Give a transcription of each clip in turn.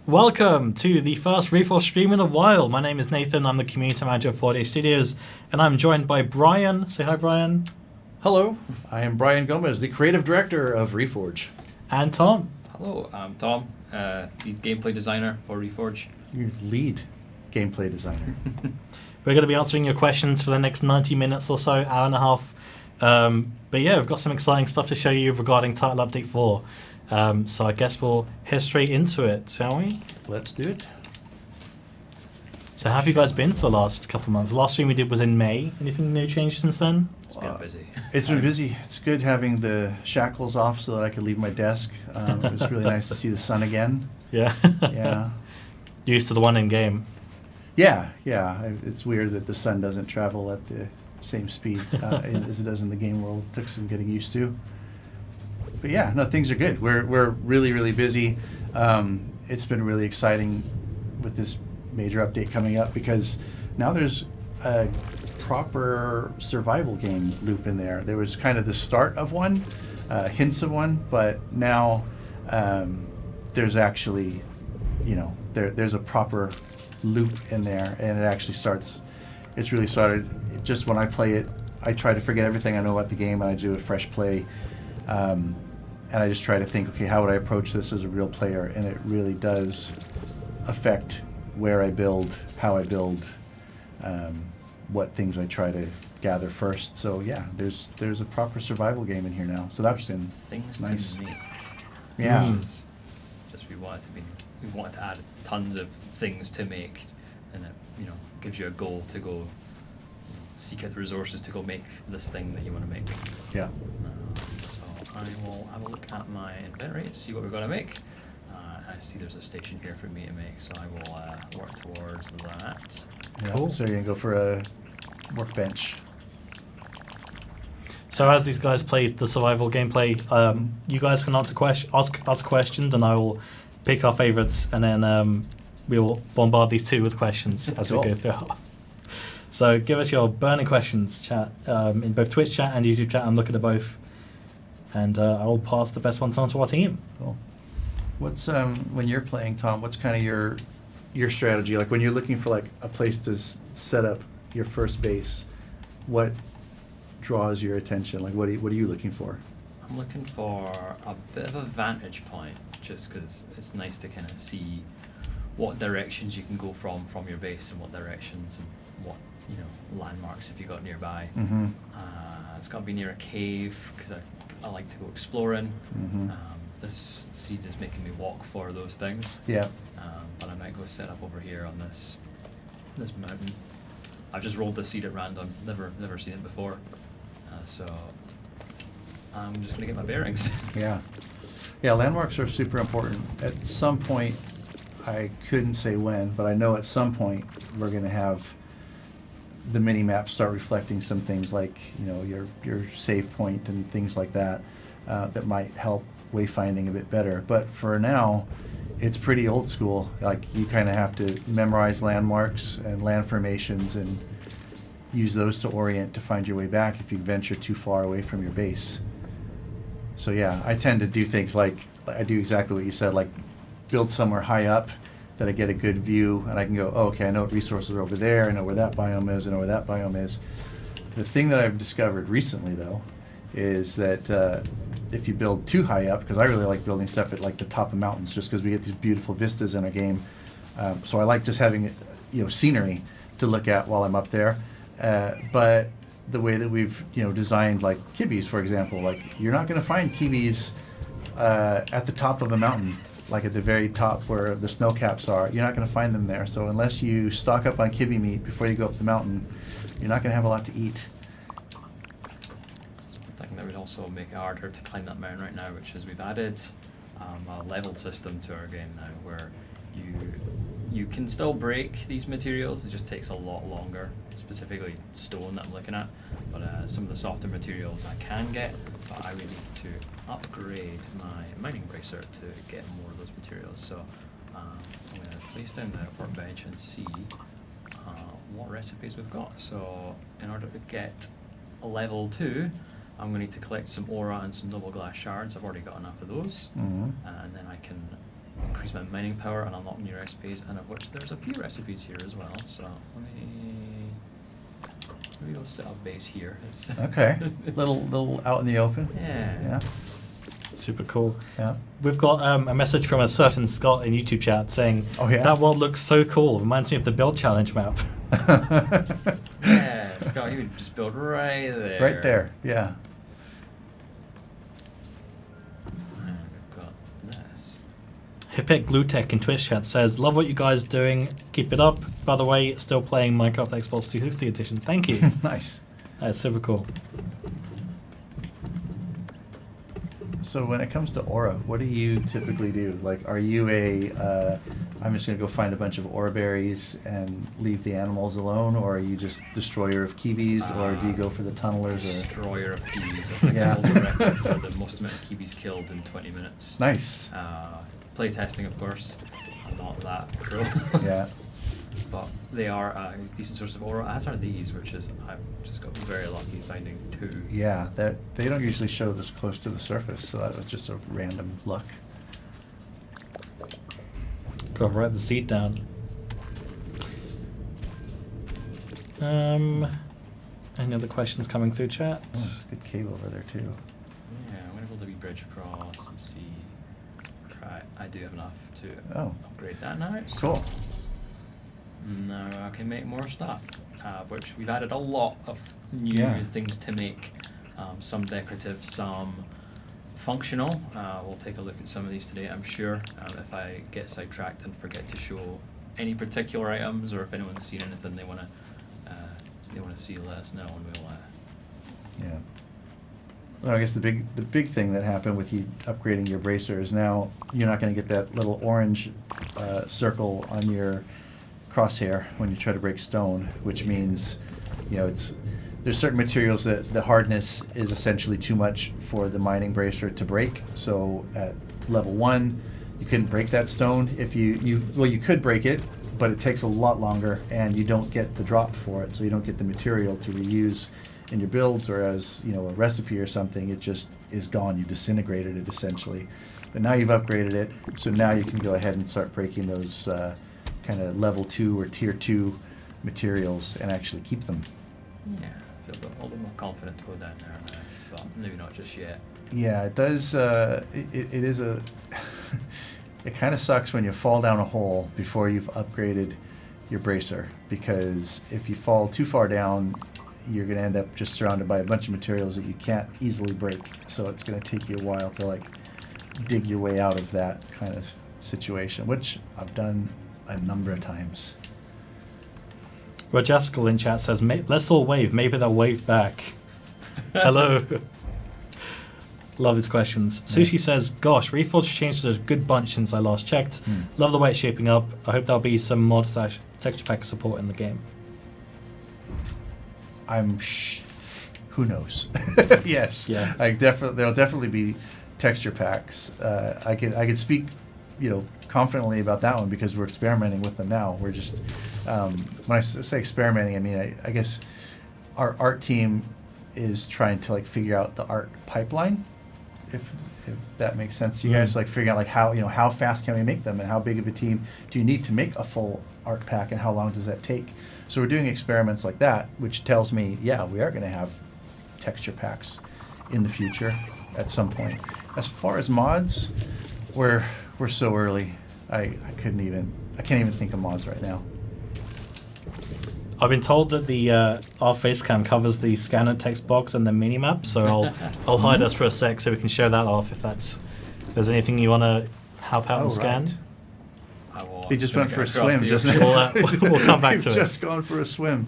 Welcome to the first Reforj stream in a while. My name is Nathan, I'm the community manager of 4Day Studios, and I'm joined by Brian. Say hi, Brian. Hello, I am Brian Gomez, the creative director of Reforj. And Tom. Hello, I'm Tom, the gameplay designer for Reforj. Your lead gameplay designer. We're going to be answering your questions for the next 90 minutes or so, hour and a half. But yeah, we've got some exciting stuff to show you regarding Title Update 4. So I guess we'll head straight into it, shall we? Let's do it. So how have you guys been for the last couple of months? The last stream we did was in May. Anything new changed since then? It's been busy. It's been busy. It's good having the shackles off so that I could leave my desk. It was really nice to see the sun again. Yeah. Yeah. Used to the one in game. Yeah. It's weird that the sun doesn't travel at the same speed as it does in the game world. It took some getting used to. But yeah, no, things are good. We're really, really busy. It's been really exciting with this major update coming up because now there's a proper survival game loop in there. There was kind of the start of one, hints of one, but now there's actually, there's a proper loop in there, and it actually starts. It's really started. Just when I play it, I try to forget everything I know about the game, and I do a fresh play. And I just try to think, okay, how would I approach this as a real player? And it really does affect where I build, how I build, what things I try to gather first. So yeah, there's a proper survival game in here now. So that's been things nice. to make. Yeah. Just we wanted to add tons of things to make, and it gives you a goal to go seek out the resources to go make this thing that you want to make. Yeah. I will have a look at my inventory and see what we're going to make. I see there's a station here for me to make, so I will work towards that. Yeah. Cool. So you're gonna go for a workbench. So as these guys play the survival gameplay, you guys can ask questions, and I will pick our favorites, and then we will bombard these two with questions as we go through. So give us your burning questions, chat, in both Twitch chat and YouTube chat. I'm looking at both. And I will pass the best ones on to our team. Cool. What's when you're playing, Tom? What's kind of your strategy? Like when you're looking for like a place to set up your first base, what draws your attention? Like what are you looking for? I'm looking for a bit of a vantage point, just because it's nice to kind of see what directions you can go from your base, and what directions and what landmarks have you got nearby. Mm-hmm. It's got to be near a cave because I like to go exploring. Mm-hmm. This seed is making me walk for those things. Yeah. But I might go set up over here on this mountain. I've just rolled this seed at random. Never seen it before. So I'm just gonna get my bearings. Yeah. Yeah. Landmarks are super important. At some point, I couldn't say when, but I know at some point we're gonna have the mini maps start reflecting some things like your save point and things like that that might help wayfinding a bit better. But for now, it's pretty old school. Like you kind of have to memorize landmarks and land formations and use those to orient to find your way back if you venture too far away from your base. So yeah, I tend to do things like I do exactly what you said, like build somewhere high up that I get a good view, and I can go, oh, okay, I know what resources are over there, I know where that biome is, I know where that biome is. The thing that I've discovered recently, though, is that if you build too high up, because I really like building stuff at like the top of mountains, just because we get these beautiful vistas in our game. So I like just having scenery to look at while I'm up there. But the way that we've designed like kibis, for example, like you're not going to find kibis at the top of a mountain. Like at the very top where the snow caps are, you're not going to find them there. So unless you stock up on kibi meat before you go up the mountain, you're not going to have a lot to eat. I think that would also make it harder to climb that mountain right now, which is we've added a level system to our game now, where you can still break these materials. It just takes a lot longer, specifically stone that I'm looking at. But some of the softer materials I can get, but I would need to upgrade my mining bracer to get more of those materials. So I'm going to place down the workbench and see what recipes we've got. So in order to get a level 2, I'm going to need to collect some aura and some double glass shards. I've already got enough of those. Mm-hmm. And then I can increase my mining power and unlock new recipes, and of which there's a few recipes here as well. So maybe we'll set up base here. It's Okay. little out in the open. Yeah. Super cool. Yeah. We've got a message from a certain Scott in YouTube chat saying, Oh, yeah? that world looks so cool. Reminds me of the Build Challenge map. Yeah, Scott, you just build right there. Right there. Yeah. And we've got this. Hipek Glutek in Twitch chat says, love what you guys are doing. Keep it up. By the way, still playing Minecraft Xbox 360 edition. Thank you. Nice. That's super cool. So when it comes to aura, what do you typically do? Like, are you I'm just going to go find a bunch of aura berries and leave the animals alone, or are you just destroyer of kiwis, or do you go for the tunnelers? Destroyer of kiwis. I think Yeah. I hold the record for the most amount of kiwis killed in 20 minutes. Nice. Playtesting, of course. I'm not that cruel. Yeah. But they are a decent source of aura, as are these, which is, I've just got very lucky finding 2. Yeah, they don't usually show this close to the surface, so that was just a random luck. Go write the seat down. Any other questions coming through chat? Oh, there's a good cave over there too. Yeah, I'm going to build a wee bridge across and see. I do have enough to upgrade that now. So Cool. now I can make more stuff, which we've added a lot of new Yeah. things to make. Some decorative, some functional. We'll take a look at some of these today, I'm sure. If I get sidetracked and forget to show any particular items, or if anyone's seen anything they want to see, let us know, and we'll. Yeah. Well, I guess the big thing that happened with you upgrading your bracer is now you're not going to get that little orange circle on your crosshair when you try to break stone, which means, there's certain materials that the hardness is essentially too much for the mining bracer to break. So at level 1, you couldn't break that stone. If you could break it, but it takes a lot longer, and you don't get the drop for it, so you don't get the material to reuse in your builds, or as a recipe or something. It just is gone. You disintegrated it essentially. But now you've upgraded it, so now you can go ahead and start breaking those kind of level 2 or tier 2 materials and actually keep them. Yeah, I feel a little bit more confident to go down there now, but maybe not just yet. Yeah, it does. It is a. It kind of sucks when you fall down a hole before you've upgraded your bracer, because if you fall too far down, you're going to end up just surrounded by a bunch of materials that you can't easily break. So it's going to take you a while to dig your way out of that kind of situation, which I've done a number of times. Rajaskal in chat says, let's all wave. Maybe they'll wave back. Hello. Love these questions. Yeah. Sushi says, gosh, Reforge changed a good bunch since I last checked. Hmm. Love the way it's shaping up. I hope there'll be some mod / texture pack support in the game. Who knows? Yes. Yeah. There'll definitely be texture packs. I could speak, confidently about that one because we're experimenting with them now. We're just when I say experimenting, I mean I guess our art team is trying to figure out the art pipeline, if that makes sense to you guys. Figuring out how fast can we make them, and how big of a team do you need to make a full art pack, and how long does that take? So we're doing experiments like that, which tells me, yeah, we are going to have texture packs in the future at some point. As far as mods, we're so early. I can't even think of mods right now. I've been told that the our face cam covers the scanner text box and the minimap, so I'll hide us for a sec so we can show that off if there's anything you want to help out and scan. Right. I will. He just went for a Across swim, the just ocean. We'll come back to You've it. just gone for a swim.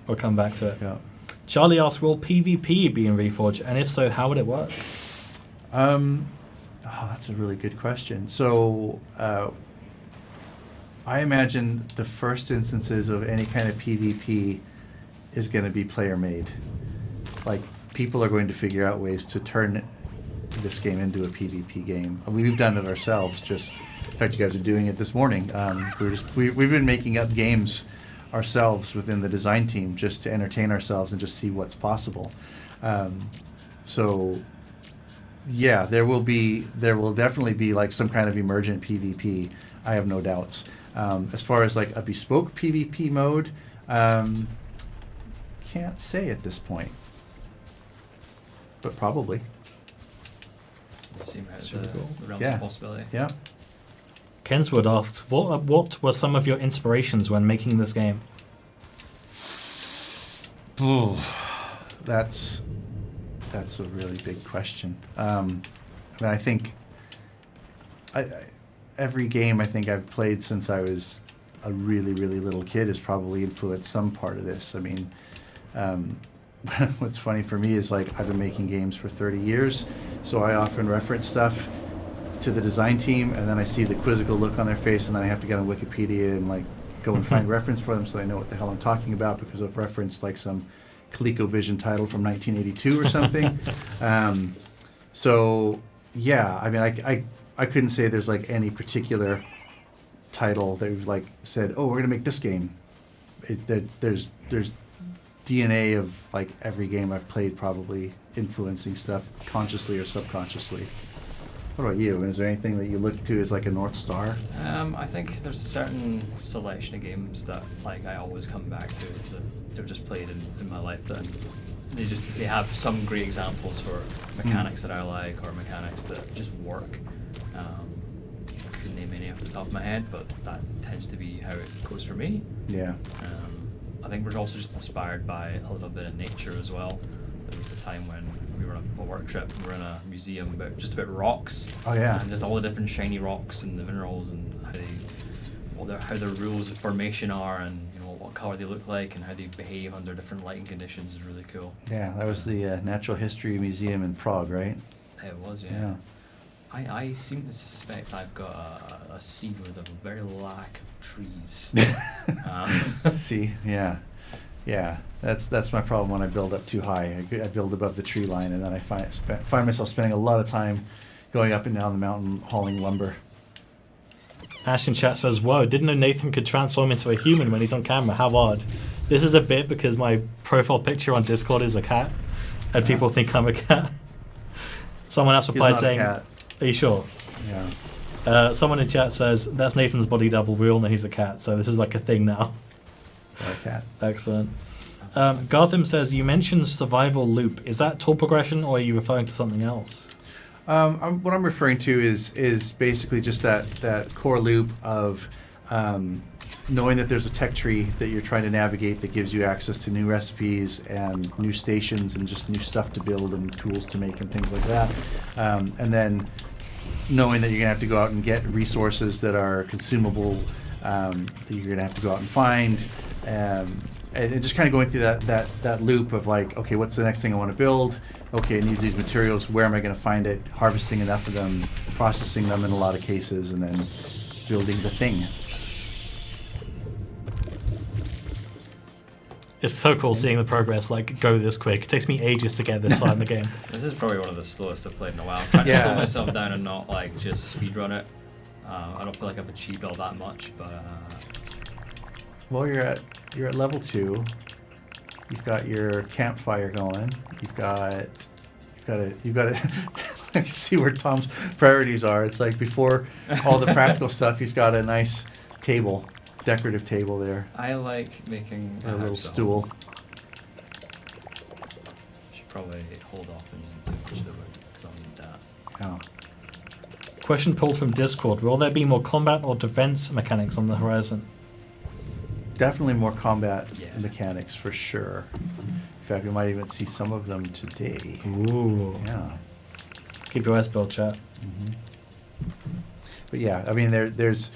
We'll come back to it. Yeah. Charlie asks, will PvP be in Reforge, and if so, how would it work? That's a really good question. So I imagine the first instances of any kind of PvP is going to be player made. People are going to figure out ways to turn this game into a PvP game. We've done it ourselves. In fact, you guys are doing it this morning. We've been making up games ourselves within the design team just to entertain ourselves and just see what's possible. So Yeah, there will definitely be like some kind of emergent PvP. I have no doubts. As far as like a bespoke PvP mode, can't say at this point, but probably. Seem how Super cool. the realms Yeah. of possibility. Yeah. Kenswood asks, what were some of your inspirations when making this game? Ooh, that's a really big question. I mean, I think every game I think I've played since I was a really, really little kid has probably influenced some part of this. I mean, what's funny for me is like I've been making games for 30 years, so I often reference stuff to the design team, and then I see the quizzical look on their face, and then I have to get on Wikipedia and like go and find reference for them so I know what the hell I'm talking about because I've referenced like some ColecoVision title from 1982 or something. So yeah, I mean, I couldn't say there's like any particular title that we've like said, oh, we're gonna make this game. There's DNA of like every game I've played probably influencing stuff consciously or subconsciously. What about you? Is there anything that you look to as like a North Star? I think there's a certain selection of games that like I always come back to that I've just played in my life that they have some great examples for mechanics that I like or mechanics that just work. I couldn't name any off the top of my head, but that tends to be how it goes for me. Yeah. I think we're also just inspired by a little bit of nature as well. There was a time when we were on a work trip, we were in a museum about rocks. Oh yeah. And just all the different shiny rocks and the minerals and how their rules of formation are, and what color they look like and how they behave under different lighting conditions is really cool. Yeah, that was the Natural History Museum in Prague, right? It was, yeah. Yeah. I seem to suspect I've got a seed with a very lack of trees. See, yeah. That's my problem when I build up too high. I build above the tree line, and then I find myself spending a lot of time going up and down the mountain hauling lumber. Ash in chat says, whoa, didn't know Nathan could transform into a human when he's on camera. How odd. This is a bit because my profile picture on Discord is a cat, and people think I'm a cat. Someone else replied saying, cat. Are you sure? Yeah. Someone in chat says, that's Nathan's body double. We all know he's a cat, so this is like a thing now. Or a cat. Excellent. Gartham says, you mentioned survival loop. Is that tool progression, or are you referring to something else? What I'm referring to is basically just that core loop of knowing that there's a tech tree that you're trying to navigate that gives you access to new recipes and new stations and just new stuff to build and tools to make and things like that. And then knowing that you're going to have to go out and get resources that are consumable, that you're going to have to go out and find. And just kind of going through that loop of like, okay, what's the next thing I want to build? Okay, it needs these materials. Where am I going to find it? Harvesting enough of them, processing them in a lot of cases, and then building the thing. It's so cool seeing the progress like go this quick. It takes me ages to get this far in the game. This is probably one of the slowest I've played in a while. I'm trying to slow myself down and not like just speedrun it. I don't feel like I've achieved all that much, but Well, you're at level 2. You've got your campfire going. You've got to see where Tom's priorities are. It's like before all the practical stuff, he's got a nice table, decorative table there. I like making A little stool. Should probably hold off and do much of the work because I'll need that. Yeah. Question pulled from Discord. Will there be more combat or defense mechanics on the horizon? Definitely more combat Yeah. mechanics for sure. In fact, we might even see some of them today. Ooh. Yeah. Keep your eyes peeled, chat. But yeah, I mean, there's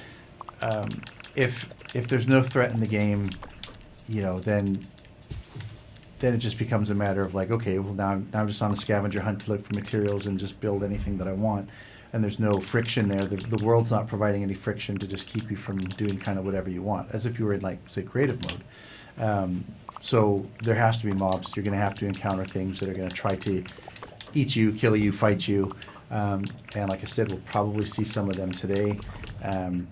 if there's no threat in the game, then it just becomes a matter of like, okay, well now I'm just on a scavenger hunt to look for materials and just build anything that I want. And there's no friction there. The world's not providing any friction to just keep you from doing kind of whatever you want, as if you were in like, say, creative mode. So there has to be mobs. You're going to have to encounter things that are going to try to eat you, kill you, fight you. And like I said, we'll probably see some of them today. And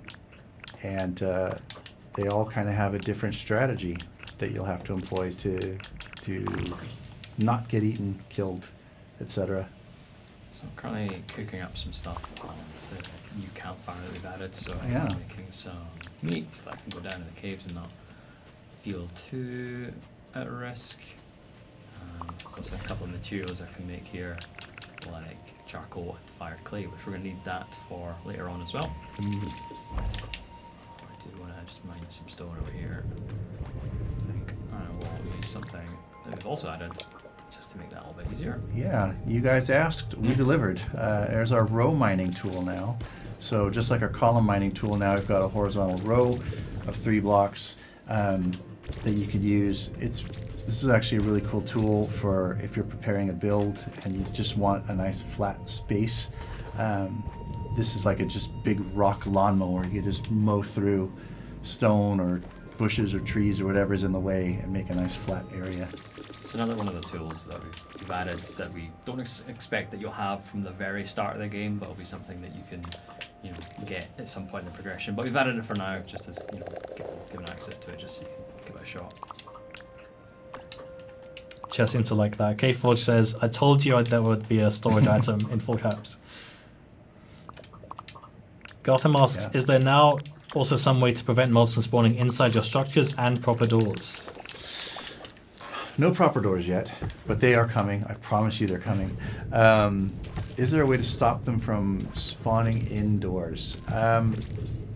they all kind of have a different strategy that you'll have to employ to not get eaten, killed, etc. So I'm currently cooking up some stuff on the new campfire that we've added, so Yeah. I'm making some meat so that I can go down to the caves and not feel too at risk. There's also a couple of materials I can make here, like charcoal and fired clay, which we're going to need that for later on as well. I do want to just mine some stone over here. I think I will use something that we've also added just to make that a little bit easier. Yeah, you guys asked, we delivered. There's our row mining tool now. So just like our column mining tool now, we've got a horizontal row of 3 blocks that you could use. This is actually a really cool tool for if you're preparing a build and you just want a nice flat space. This is like a just big rock lawnmower. You just mow through stone or bushes or trees or whatever's in the way and make a nice flat area. It's another one of the tools that we've added that we don't expect that you'll have from the very start of the game, but it'll be something that you can, get at some point in the progression. But we've added it for now, just as given access to it, just so you can give it a shot. Chat seems to like that. Kforge says, I told you there would be a storage item in full caps. Gotham asks, is there now also some way to prevent mobs from spawning inside your structures and proper doors? No proper doors yet, but they are coming. I promise you they're coming. Is there a way to stop them from spawning indoors?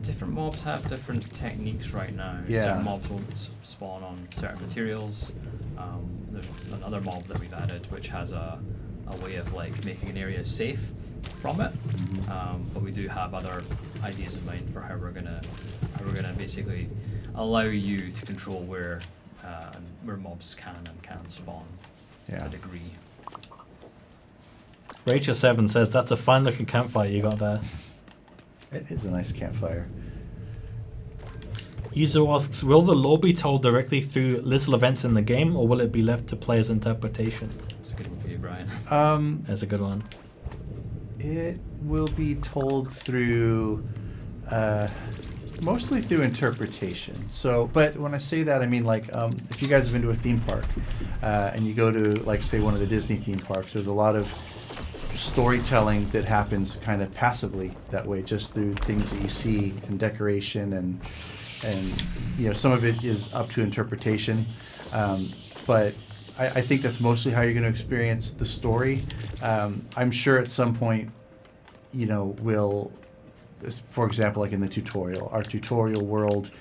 Different mobs have different techniques right now. Yeah. Certain mobs won't spawn on certain materials. There's another mob that we've added which has a way of making an area safe from it. But we do have other ideas in mind for how we're gonna basically allow you to control where mobs can and can't spawn to a degree. Rachel7 says, that's a fine looking campfire you got there. It is a nice campfire. User asks, will the lore be told directly through little events in the game, or will it be left to players' interpretation? It's a good one for you, Brian. That's a good one. It will be told through, mostly through interpretation. So, but when I say that, I mean if you guys have been to a theme park and you go to say one of the Disney theme parks, there's a lot of storytelling that happens kind of passively that way, just through things that you see and decoration and some of it is up to interpretation. But I think that's mostly how you're going to experience the story. I'm sure at some point, we'll, for example, like in the tutorial, our tutorial world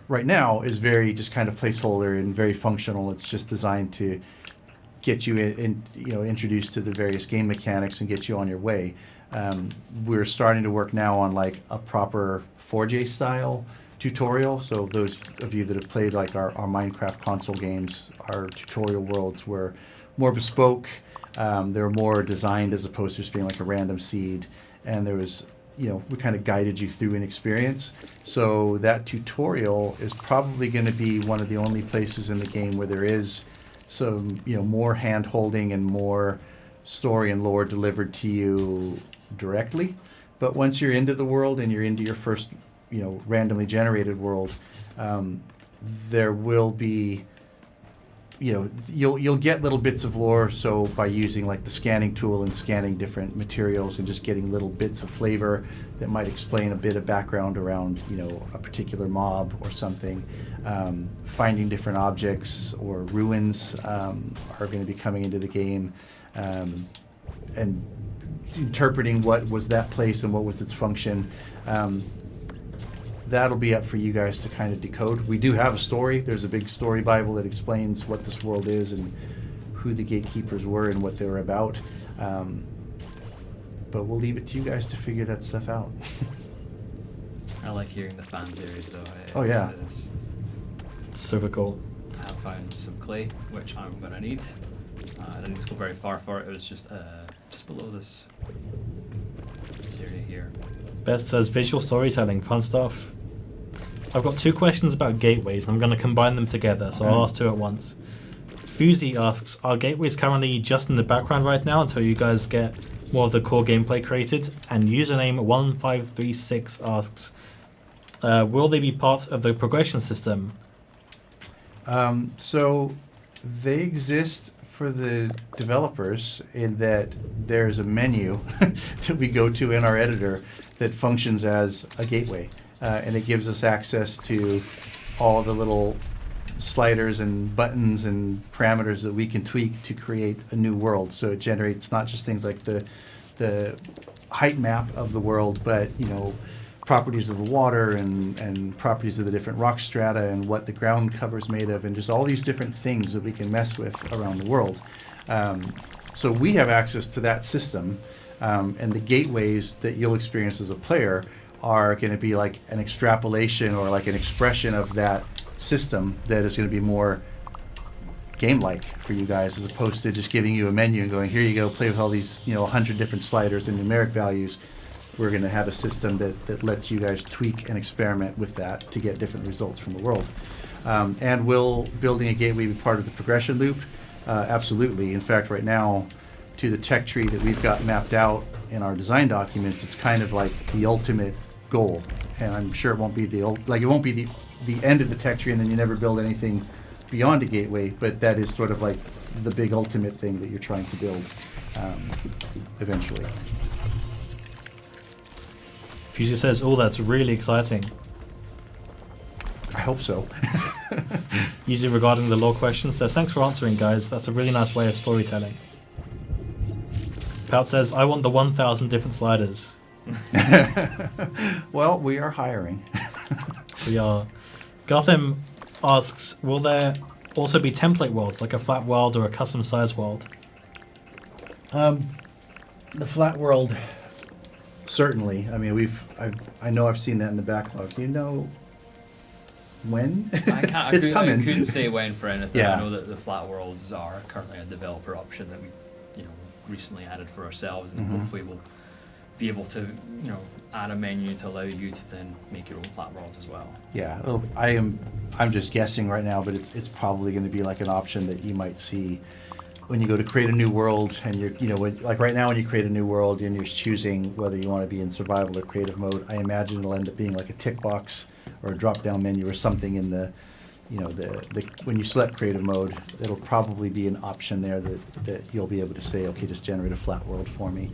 right now is very just kind of placeholder and very functional. It's just designed to get you introduced to the various game mechanics and get you on your way. We're starting to work now on a proper 4J style tutorial. So those of you that have played our Minecraft console games, our tutorial worlds were more bespoke. They were more designed as opposed to just being a random seed. And there was, we kind of guided you through an experience. So that tutorial is probably going to be one of the only places in the game where there is some, more hand-holding and more story and lore delivered to you directly. But once you're into the world and you're into your first randomly generated world, there will be, you'll get little bits of lore. So by using the scanning tool and scanning different materials and just getting little bits of flavor that might explain a bit of background around, a particular mob or something, finding different objects or ruins are going to be coming into the game, and interpreting what was that place and what was its function. That'll be up for you guys to kind of decode. We do have a story. There's a big story Bible that explains what this world is and who the gatekeepers were and what they were about. But we'll leave it to you guys to figure that stuff out. I like hearing the fan theories though. Oh, yeah. Super cool. I have found some clay, which I'm going to need. I didn't need to go very far for it. It was just below this area here. Best says, visual storytelling, fun stuff. I've got 2 questions about gateways, and I'm going to combine them together, so I'll ask 2 at once. Fuzi asks, are gateways currently just in the background right now until you guys get more of the core gameplay created? And username 1536 asks, will they be part of the progression system? So They exist for the developers in that there's a menu that we go to in our editor that functions as a gateway. And it gives us access to all the little sliders and buttons and parameters that we can tweak to create a new world. So it generates not just things like the height map of the world, but properties of the water and properties of the different rock strata and what the ground cover is made of, and just all these different things that we can mess with around the world. So we have access to that system, and the gateways that you'll experience as a player are going to be like an extrapolation or like an expression of that system that is going to be more game-like for you guys, as opposed to just giving you a menu and going, here you go, play with all these 100 different sliders and numeric values. We're going to have a system that lets you guys tweak and experiment with that to get different results from the world. And will building a gateway be part of the progression loop? Absolutely. In fact, right now, to the tech tree that we've got mapped out in our design documents, it's kind of like the ultimate goal. And I'm sure it won't be it won't be the end of the tech tree and then you never build anything beyond a gateway, but that is sort of like the big ultimate thing that you're trying to build eventually. Fuchsia says, "Oh, that's really exciting." I hope so. Usually regarding the lore question says, "Thanks for answering, guys. That's a really nice way of storytelling." Pout says, "I want the 1,000 different sliders." Well, we are hiring. We are. Gotham asks, "Will there also be template worlds, like a flat world or a custom size world?" The flat world, certainly. I mean, I know I've seen that in the backlog. Do you know when? It's coming. I couldn't say when for anything. Yeah. I know that the flat worlds are currently a developer option that we, recently added for ourselves, and Mhm. hopefully we'll be able to, add a menu to allow you to then make your own flat worlds as well. Yeah, well, I'm just guessing right now, but it's probably going to be like an option that you might see when you go to create a new world, and like right now when you create a new world and you're choosing whether you want to be in survival or creative mode. I imagine it'll end up being like a tick box or a drop down menu or something in the when you select creative mode, it'll probably be an option there that you'll be able to say, okay, just generate a flat world for me.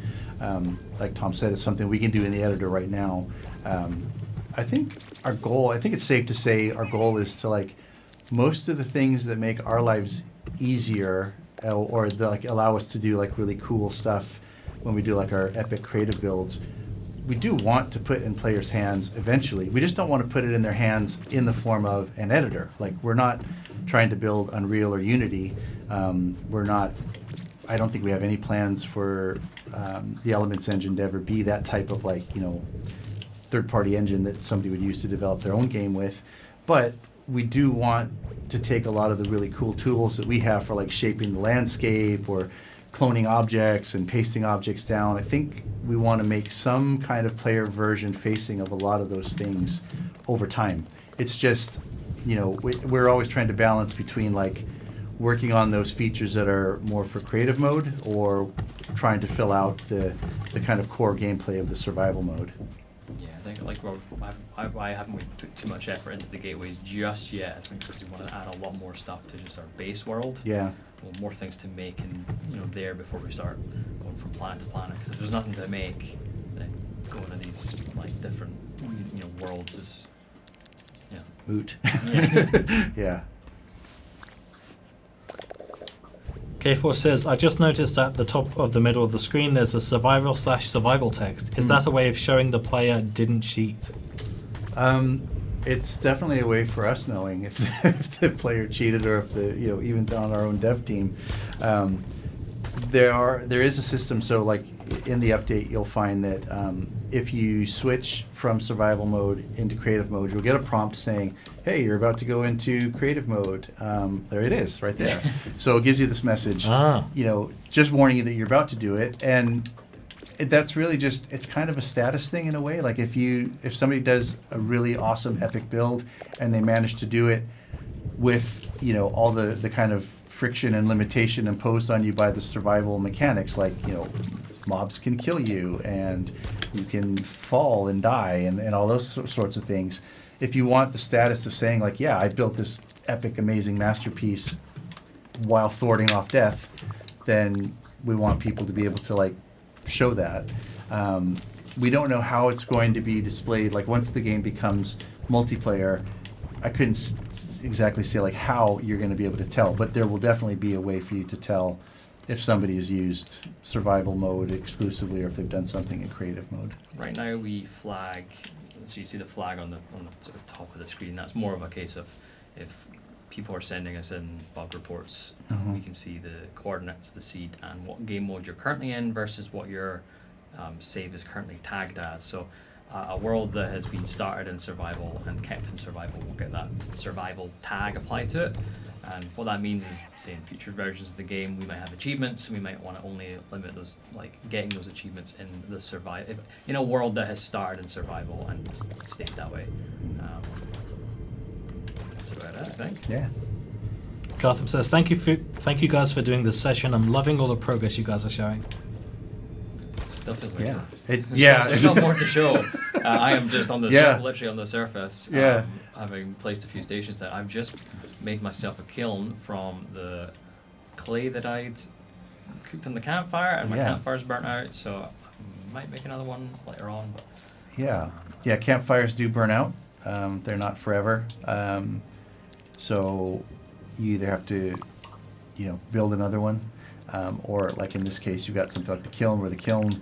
Like Tom said, it's something we can do in the editor right now. I think it's safe to say our goal is to most of the things that make our lives easier or that allow us to do really cool stuff when we do our epic creative builds. We do want to put in players' hands eventually. We just don't want to put it in their hands in the form of an editor. We're not trying to build Unreal or Unity. I don't think we have any plans for the Elements engine to ever be that type of third-party engine that somebody would use to develop their own game with. But we do want to take a lot of the really cool tools that we have for shaping the landscape or cloning objects and pasting objects down. I think we want to make some kind of player version facing of a lot of those things over time. It's just, we're always trying to balance between working on those features that are more for creative mode or trying to fill out the kind of core gameplay of the survival mode. Yeah, I think I haven't really put too much effort into the gateways just yet. I think because we want to add a lot more stuff to just our base world. Yeah. Well, more things to make and there before we start going from planet to planet. Because if there's nothing to make, then going to these different worlds is Moot. Yeah. Yeah. K4 says, "I just noticed at the top of the middle of the screen there's a survival/survival text. Is that a way of showing the player didn't cheat?" It's definitely a way for us knowing if the player cheated or if even on our own dev team. There is a system. So in the update, you'll find that if you switch from survival mode into creative mode, you'll get a prompt saying, "Hey, you're about to go into creative mode." There it is, right there. So it gives you this message, just warning you that you're about to do it. And that's really it's kind of a status thing in a way. If somebody does a really awesome epic build and they manage to do it with all the kind of friction and limitation imposed on you by the survival mechanics, mobs can kill you and you can fall and die and all those sorts of things. If you want the status of saying yeah, I built this epic amazing masterpiece while thwarting off death, then we want people to be able to like show that. We don't know how it's going to be displayed. Like once the game becomes multiplayer, I couldn't exactly say like how you're going to be able to tell, but there will definitely be a way for you to tell if somebody has used survival mode exclusively or if they've done something in creative mode. Right now we flag, so you see the flag on the sort of top of the screen. That's more of a case of if people are sending us in bug reports, we can see the coordinates, the seed, and what game mode you're currently in versus what your save is currently tagged as. So a world that has been started in survival and kept in survival will get that survival tag applied to it. And what that means is, say in future versions of the game, we might have achievements, and we might want to only limit those, like getting those achievements in the in a world that has started in survival and stayed that way. That's about it, I think. Yeah. Gotham says, thank you guys for doing this session. I'm loving all the progress you guys are showing. Still feels like There's not more to show. I am just on the literally on the surface. Yeah. Having placed a few stations there, I've just made myself a kiln from the clay that I'd cooked on the campfire, and my campfire's burnt out, so I might make another one later on. But yeah, campfires do burn out. They're not forever. So you either have to, build another one, or like in this case, you've got something like the kiln, where the kiln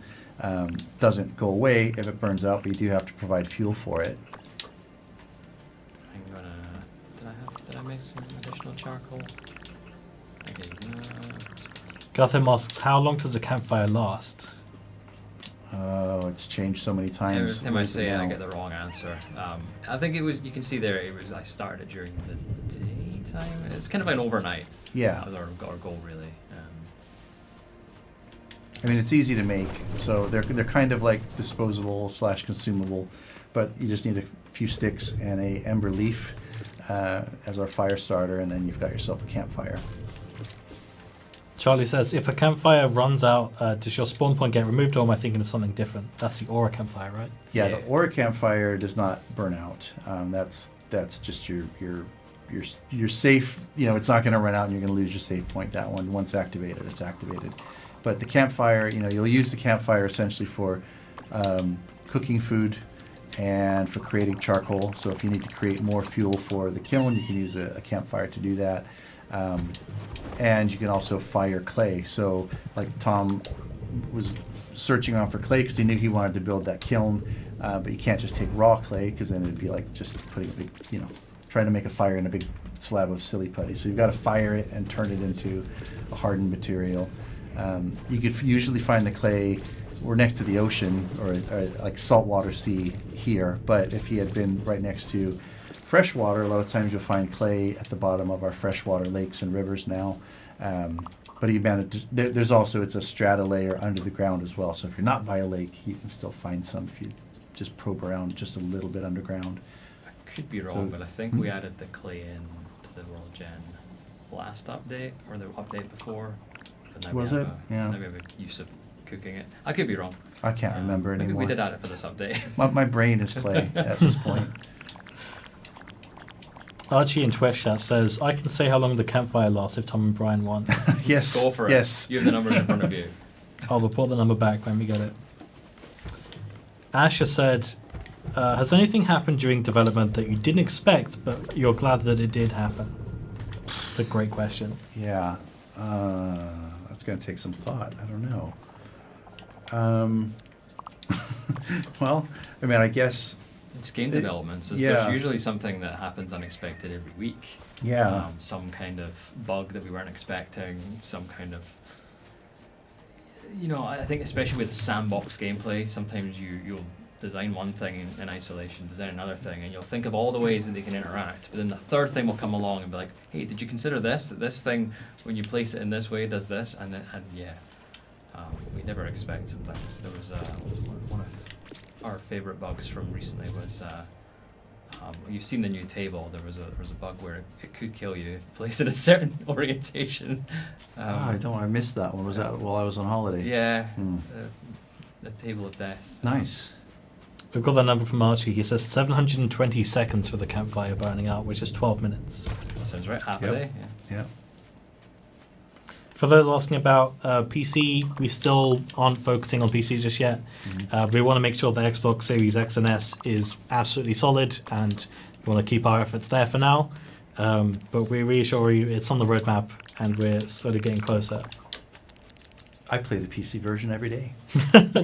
doesn't go away if it burns out, but you do have to provide fuel for it. I'm gonna. Did I make some additional charcoal? Okay. Gotham asks, how long does a campfire last? It's changed so many times. Every time I say it, I get the wrong answer. I think it was. You can see there. I started during the daytime. It's kind of an overnight. Yeah. That was our goal, really. I mean, it's easy to make, so they're kind of like disposable / consumable, but you just need a few sticks and a ember leaf as our fire starter, and then you've got yourself a campfire. Charlie says, if a campfire runs out, does your spawn point get removed, or am I thinking of something different? That's the aura campfire, right? Yeah, the aura campfire does not burn out. That's just your safe. It's not going to run out, and you're going to lose your save point. That one, once activated, it's activated. But the campfire, you'll use the campfire essentially for cooking food and for creating charcoal. So if you need to create more fuel for the kiln, you can use a campfire to do that. And you can also fire clay. So like Tom was searching around for clay because he knew he wanted to build that kiln, but you can't just take raw clay because then it'd be like just putting a big, trying to make a fire in a big slab of silly putty. So you've got to fire it and turn it into a hardened material. You could usually find the clay. We're next to the ocean, or like saltwater sea here, but if you had been right next to freshwater, a lot of times you'll find clay at the bottom of our freshwater lakes and rivers now. But there's also, it's a strata layer under the ground as well. So if you're not by a lake, you can still find some if you just probe around just a little bit underground. I could be wrong, but I think we added the clay in to the World Gen last update, or the update before. But now Was we it? have Yeah. Now we have a use of cooking it. I could be wrong. I can't remember maybe anymore. we did add it for this update. My brain is clay at this point. Archie in Twitch chat says, I can say how long the campfire lasts if Tom and Brian want. Yes. Go for it. Yes. You have the numbers in front of you. I'll report the number back when we get it. Asher said, has anything happened during development that you didn't expect, but you're glad that it did happen? It's a great question. Yeah. That's going to take some thought. I don't know. Well, I mean, I guess... It's game development, so there's usually something that happens unexpected every week. Yeah. Some kind of bug that we weren't expecting, some kind of... I think especially with sandbox gameplay, sometimes you'll design one thing in isolation, design another thing, and you'll think of all the ways that they can interact, but then the third thing will come along and be like, hey, did you consider this? That this thing, when you place it in this way, does this? We never expect sometimes. There was one of our favorite bugs from recently was you've seen the new table. There was a bug where it could kill you if you placed it in a certain orientation. I missed that one. Was that while I was on holiday? Yeah, the table of death. Nice. We've got that number from Archie. He says 720 seconds for the campfire burning out, which is 12 minutes. That sounds right. Half a Yep. day. Yeah. Yeah. For those asking about PC, we still aren't focusing on PC just yet. We want to make sure the Xbox Series X and S is absolutely solid, and we want to keep our efforts there for now. But we reassure you it's on the roadmap, and we're slowly getting closer. I play the PC version every day.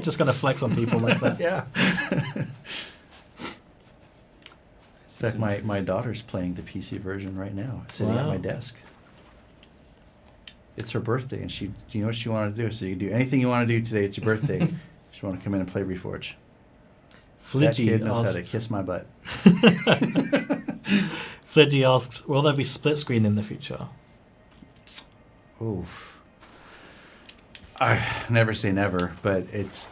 Just going to flex on people like that. Yeah. In fact, my daughter's playing the PC version right now, sitting at Wow. my desk. It's her birthday, and you know what she wanted to do? So you can do anything you want to do today. It's your birthday. She want to come in and play Reforj. That Flidgy kid knows how to asks, kiss my butt. Flidgy asks, will there be split screen in the future? Oof. I never say never, but it's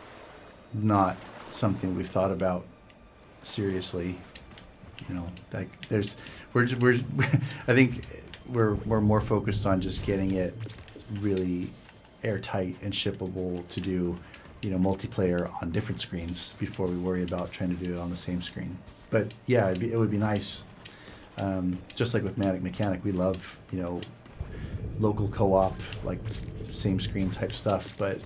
not something we've thought about seriously. You know, like we're I think we're more focused on just getting it really airtight and shippable to do, you know, multiplayer on different screens before we worry about trying to do it on the same screen. But yeah, it would be nice. Just like with Manic Mechanic, we love, you know, local co-op, like same screen type stuff, but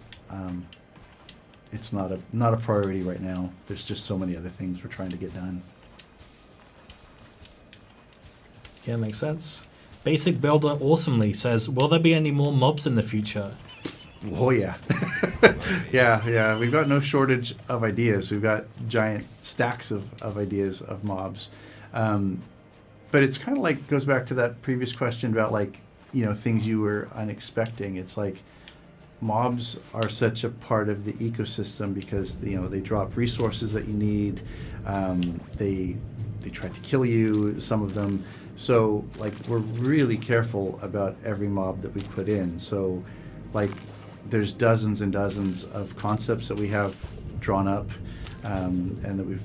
it's not a priority right now. There's just so many other things we're trying to get done. Yeah, makes sense. Basic Builder Awesomely says, will there be any more mobs in the future? Oh yeah. yeah. We've got no shortage of ideas. We've got giant stacks of ideas of mobs. But it's kind of like, goes back to that previous question about, like, you know, things you were unexpecting. It's like mobs are such a part of the ecosystem because, you know, they drop resources that you need. They try to kill you, some of them. So, like, we're really careful about every mob that we put in. So, like, there's dozens and dozens of concepts that we have drawn up, and that we've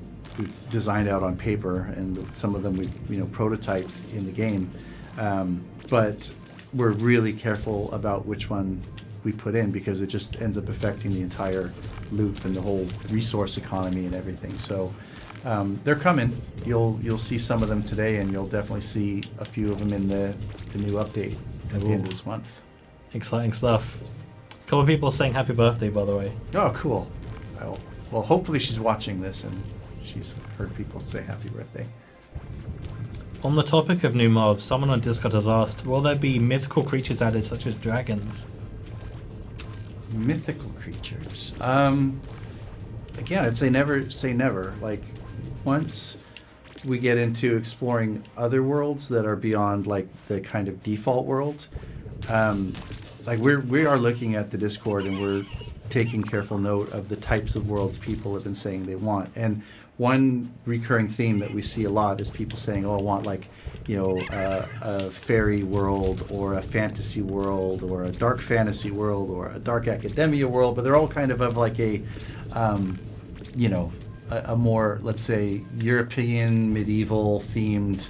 designed out on paper, and some of them we've, you know, prototyped in the game. But we're really careful about which one we put in because it just ends up affecting the entire loop and the whole resource economy and everything. So they're coming. You'll see some of them today, and you'll definitely see a few of them in the new update at the end of this month. Exciting stuff. A couple of people saying happy birthday, by the way. Oh, cool. Well, hopefully she's watching this and she's heard people say happy birthday. On the topic of new mobs, someone on Discord has asked, will there be mythical creatures added such as dragons? Mythical creatures. Again, I'd say never say never. Like, once we get into exploring other worlds that are beyond, like, the kind of default world, like, we are looking at the Discord, and we're taking careful note of the types of worlds people have been saying they want. And one recurring theme that we see a lot is people saying, oh, I want, like, you know, a fairy world, or a fantasy world, or a dark fantasy world, or a dark academia world, but they're all kind of like a, you know, a more, let's say, European medieval themed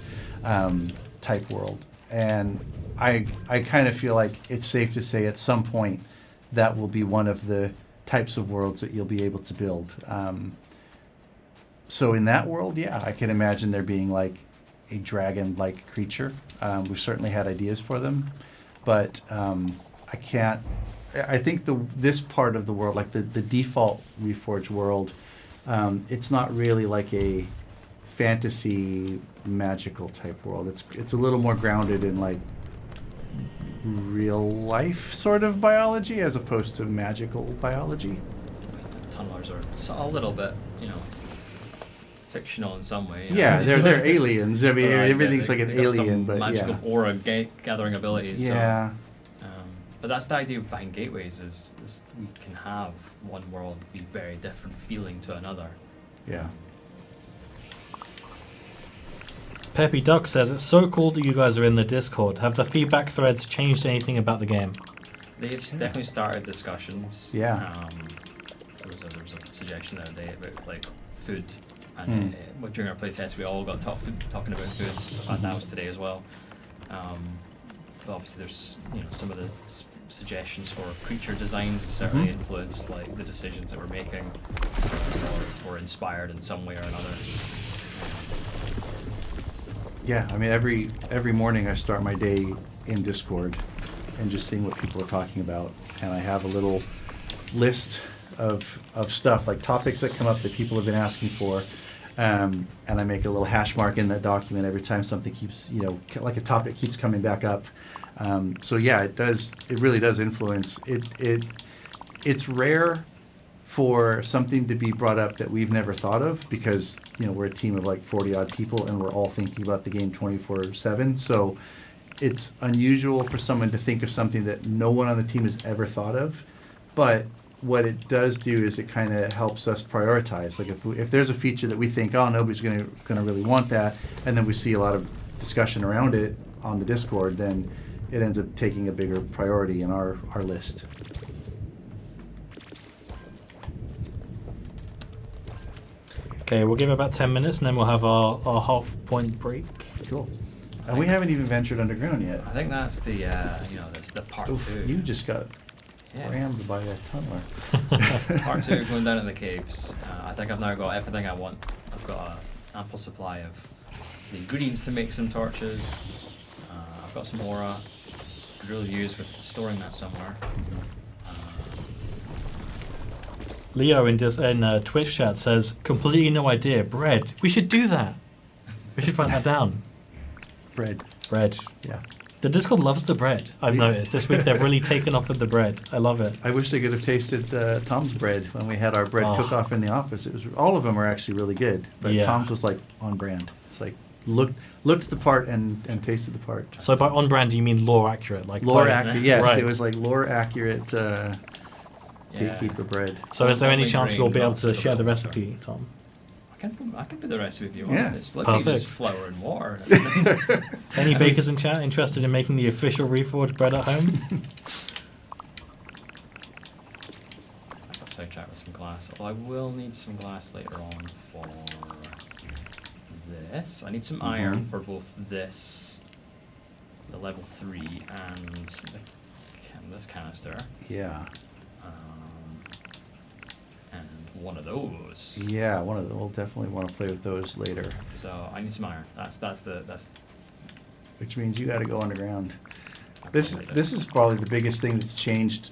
type world. And I kind of feel like it's safe to say at some point that will be one of the types of worlds that you'll be able to build. So in that world, yeah, I can imagine there being, like, a dragon-like creature. We've certainly had ideas for them, but I think this part of the world, like the default Reforj world, it's not really like a fantasy magical type world. It's a little more grounded in, like, real life sort of biology as opposed to magical biology. Tunnelers are a little bit, you know, fictional in some way. Yeah, they're aliens. I mean, Right, everything's they- like an they've got some alien, but magical yeah. aura gathering abilities. Yeah. So, but that's the idea behind gateways is we can have one world be very different feeling to another. Yeah. Peppy Duck says, it's so cool that you guys are in the Discord. Have the feedback threads changed anything about the game? They've definitely started discussions. Yeah. There was a suggestion the other day about, like, food, and during our playtest we all got talking about food, and that was today as well. But obviously there's, you know, some of the suggestions for creature designs has certainly influenced, like, the decisions that we're making, or inspired in some way or another. Yeah, I mean, every morning I start my day in Discord, and just seeing what people are talking about. And I have a little list of stuff, like topics that come up that people have been asking for. And I make a little hash mark in that document every time something keeps, like a topic keeps coming back up. So yeah, it really does influence. It's rare for something to be brought up that we've never thought of, because we're a team of like 40 odd people and we're all thinking about the game 24/7. So it's unusual for someone to think of something that no one on the team has ever thought of. But what it does do is it kind of helps us prioritize. Like if there's a feature that we think, oh, nobody's gonna really want that, and then we see a lot of discussion around it on the Discord, then it ends up taking a bigger priority in our list. Okay, we'll give it about 10 minutes and then we'll have our half-point break. Cool. And we haven't even ventured underground yet. I think that's the there's the part Oof, 2. you just got Yeah. rammed by a tunneler. Part 2, going down in the caves. I think I've now got everything I want. I've got an ample supply of the ingredients to make some torches. I've got some aura. Could really use with storing that somewhere. Leo in Twitch chat says, completely no idea, bread. We should do that. We should write that down. Bread. Bread. Yeah. The Discord loves the bread, I've noticed. This week they've really taken off with the bread. I love it. I wish they could have tasted Tom's bread when we had our bread cook-off in the office. It was all of them are actually really good, but Yeah. Tom's was like on brand. It's like looked the part and tasted the part. So by on brand, do you mean lore accurate? Like Lore quite- accurate, yes. Right. It was like lore accurate Yeah. gatekeeper bread. So is there any Lovely chance grain, we'll be able not to share the suitable. recipe, Tom? I can put the recipe if you want. Yeah. It's literally just Perfect. flour and water. Any bakers in chat interested in making the official Reforged bread at home? I got sidetracked with some glass. Well, I will need some glass later on for this. I need some iron for both this, the level 3, and this canister. Yeah. And one of those. Yeah, one of them. We'll definitely want to play with those later. So I need some iron. That's Which means you got to go underground. I This probably do. this is probably the biggest thing that's changed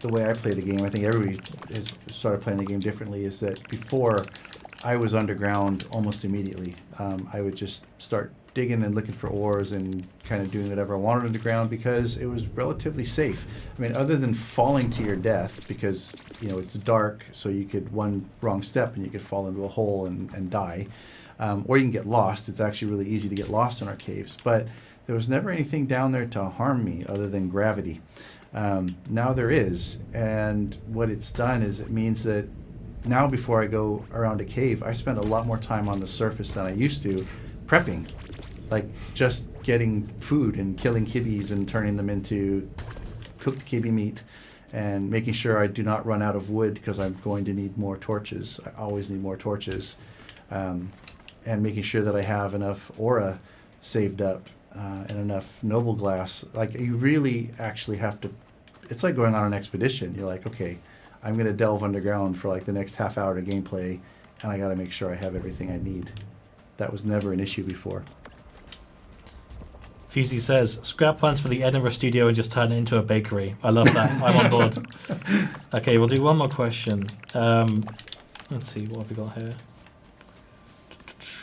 the way I play the game. I think everybody has started playing the game differently. Is that before I was underground almost immediately. I would just start digging and looking for ores and kind of doing whatever I wanted underground because it was relatively safe. I mean, other than falling to your death because it's dark, so you could one wrong step and you could fall into a hole and die, or you can get lost. It's actually really easy to get lost in our caves, but there was never anything down there to harm me other than gravity. Now there is, and what it's done is it means that now before I go around a cave, I spend a lot more time on the surface than I used to, prepping, like just getting food and killing kibbies and turning them into cooked kibby meat and making sure I do not run out of wood because I'm going to need more torches. I always need more torches. And making sure that I have enough aura saved up and enough noble glass. Like you really actually have to, it's like going on an expedition. You're like, okay, I'm going to delve underground for like the next half hour to gameplay and I got to make sure I have everything I need. That was never an issue before. Fusey says, scrap plans for the Edinburgh studio and just turn it into a bakery. I love that. I'm on board. Okay, we'll do one more question. Let's see, what have we got here?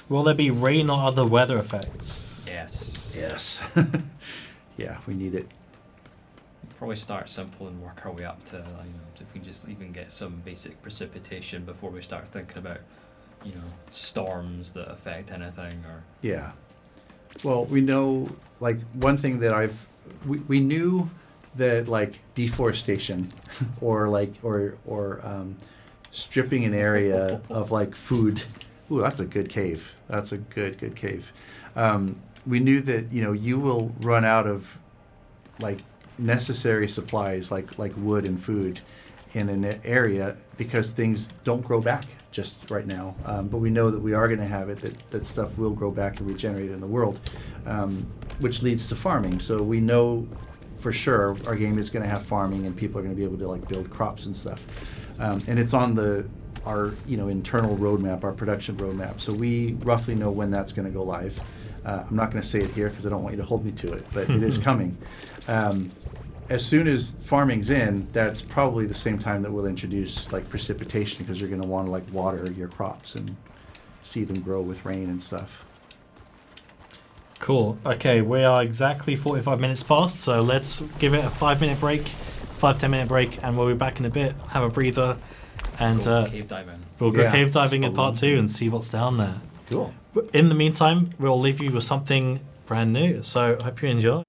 Will there be rain or other weather effects? Yes. Yes. Yeah, we need it. Probably start simple and work our way up to, if we just even get some basic precipitation before we start thinking about, storms that affect anything or. Yeah. Well, we know, like, one thing that we knew that, like, deforestation or stripping an area of, like, food. Ooh, that's a good cave. That's a good cave. We knew that, you will run out of, like, necessary supplies like wood and food in an area because things don't grow back just right now. But we know that we are going to have it, that stuff will grow back and regenerate in the world, which leads to farming. So we know for sure our game is going to have farming and people are going to be able to like build crops and stuff. And it's on the our internal roadmap, our production roadmap. So we roughly know when that's going to go live. I'm not going to say it here because I don't want you to hold me to it, but it is coming. As soon as farming's in, that's probably the same time that we'll introduce like precipitation, because you're going to want to like water your crops and see them grow with rain and stuff. Cool. Okay, we are exactly 45 minutes past, so let's give it a 5-minute break, 5-10 minute break, and we'll be back in a bit, have a breather, and Go cave diving. we'll go Yeah, cave diving in part spelunking. 2 and see what's down there. Cool. In the meantime, we'll leave you with something brand new, so I hope you enjoy.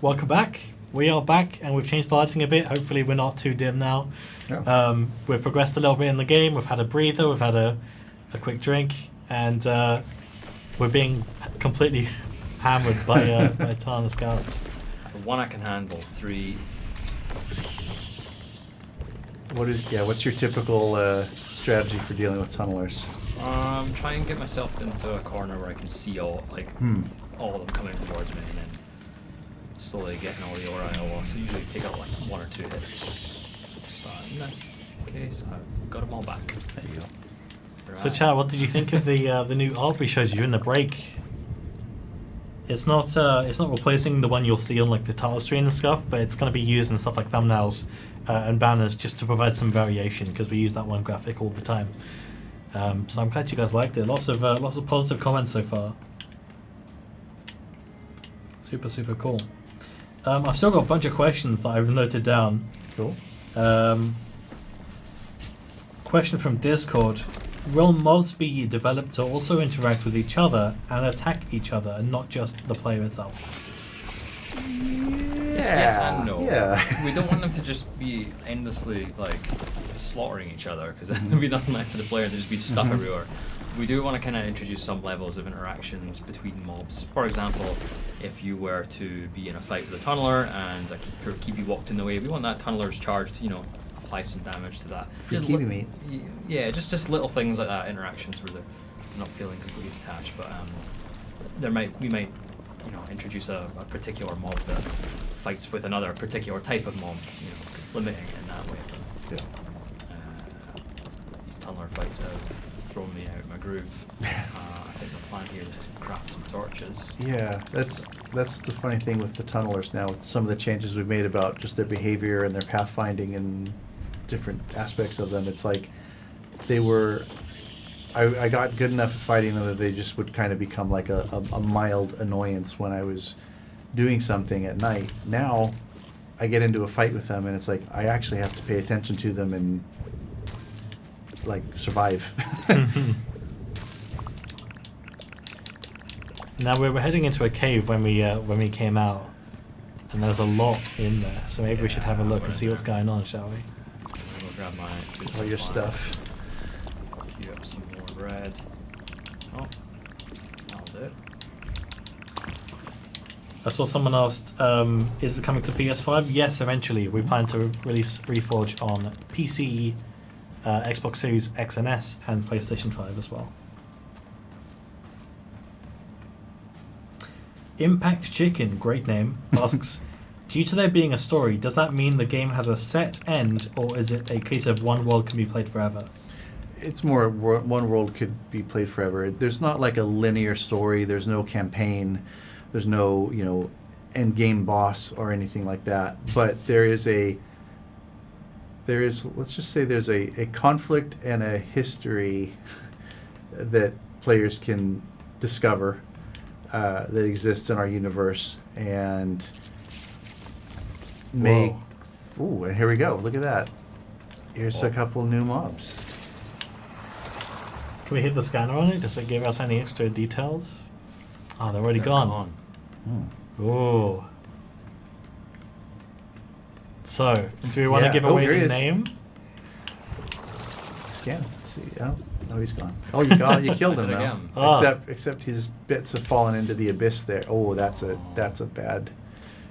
Welcome back. We are back, and we've changed the lighting a bit. Hopefully we're not too dim now. Yeah. We've progressed a little bit in the game. We've had a breather, we've had a quick drink, and we're being completely hammered by Tana scouts. One I can handle, 3. What's your typical strategy for dealing with tunnelers? Try and get myself into a corner where I can see all of them coming towards me, and then slowly getting all the ore I lost. So usually take out like 1 or 2 hits. But in this case, I've got them all back. There you go. So, Chad, what did you think of the new art we showed you in the break? It's not replacing the one you'll see on like the title screen and stuff, but it's going to be used in stuff like thumbnails and banners just to provide some variation, because we use that one graphic all the time. So I'm glad you guys liked it. Lots of positive comments so far. Super cool. I've still got a bunch of questions that I've noted down. Cool. Question from Discord. Will mobs be developed to also interact with each other and attack each other, and not just the player itself? Yes and no. Yeah. We don't want them to just be endlessly like slaughtering each other, because then there'd be nothing left for the player. They'd just be stuck everywhere. We do want to kind of introduce some levels of interactions between mobs. For example, if you were to be in a fight with a tunneler and a keep you walked in the way, we want that tunneler's charge to, apply some damage to that. Free Just keepy meat. Yeah, just little things like that, interactions where they're not feeling completely detached. But we might introduce a particular mob that fights with another particular type of mob, limiting it in that way. Yeah. These tunneler fights have thrown me out of my groove. I think the plan here is to craft some torches. Yeah, that's the funny thing with the tunnelers now. With some of the changes we've made about just their behavior and their pathfinding and different aspects of them. It's like I got good enough at fighting them that they just would kind of become like a mild annoyance when I was doing something at night. Now I get into a fight with them and it's like I actually have to pay attention to them and like survive. Now we were heading into a cave when we came out, and there's a lot in there. So maybe we should have a look and see what's going on, shall we? I'll go grab my food All your supply. stuff. Queue up some more bread. Oh, that'll do it. I saw someone asked, is it coming to PS5? Yes, eventually. We plan to release Reforj on PC, Xbox Series X and S, and PlayStation 5 as well. Impact Chicken, great name, asks, due to there being a story, does that mean the game has a set end, or is it a case of one world can be played forever? It's more one world could be played forever. There's not like a linear story. There's no campaign. There's no end game boss or anything like that. But let's just say there's a conflict and a history that players can discover that exists in our universe and make. Whoa. Ooh, and here we go. Look at that. Here's a couple new mobs. Can we hit the scanner on it? Does it give us any extra details? Oh, they're already They're gone. Ooh. So, do we want to Yeah. give Oh, away here he the is. name? Scan. See, oh, he's gone. Oh, you got it. You killed him Did it now. again. Ah. Except his bits have fallen into the abyss there. Oh, that's a bad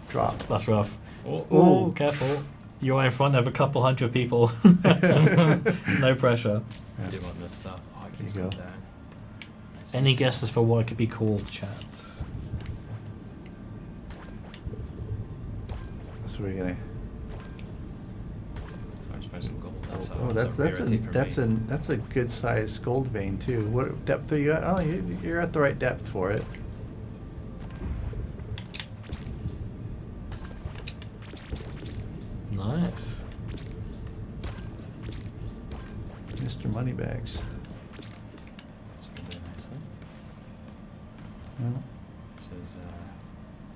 drop. That's rough. Oh, Oh, careful. You're in front of a couple hundred people. No pressure. I do want this stuff. Oh, it keeps There you going go. down. Nice Any and guesses for what it could be called, chat? So we're gonna. So I just 6,000 gold. That's a, Oh, that's a rarity for me. that's a good size gold vein too. What depth are you at? Oh, you're at the right depth for it. Nice. Mr. Moneybags. That's what we're doing nicely. Well,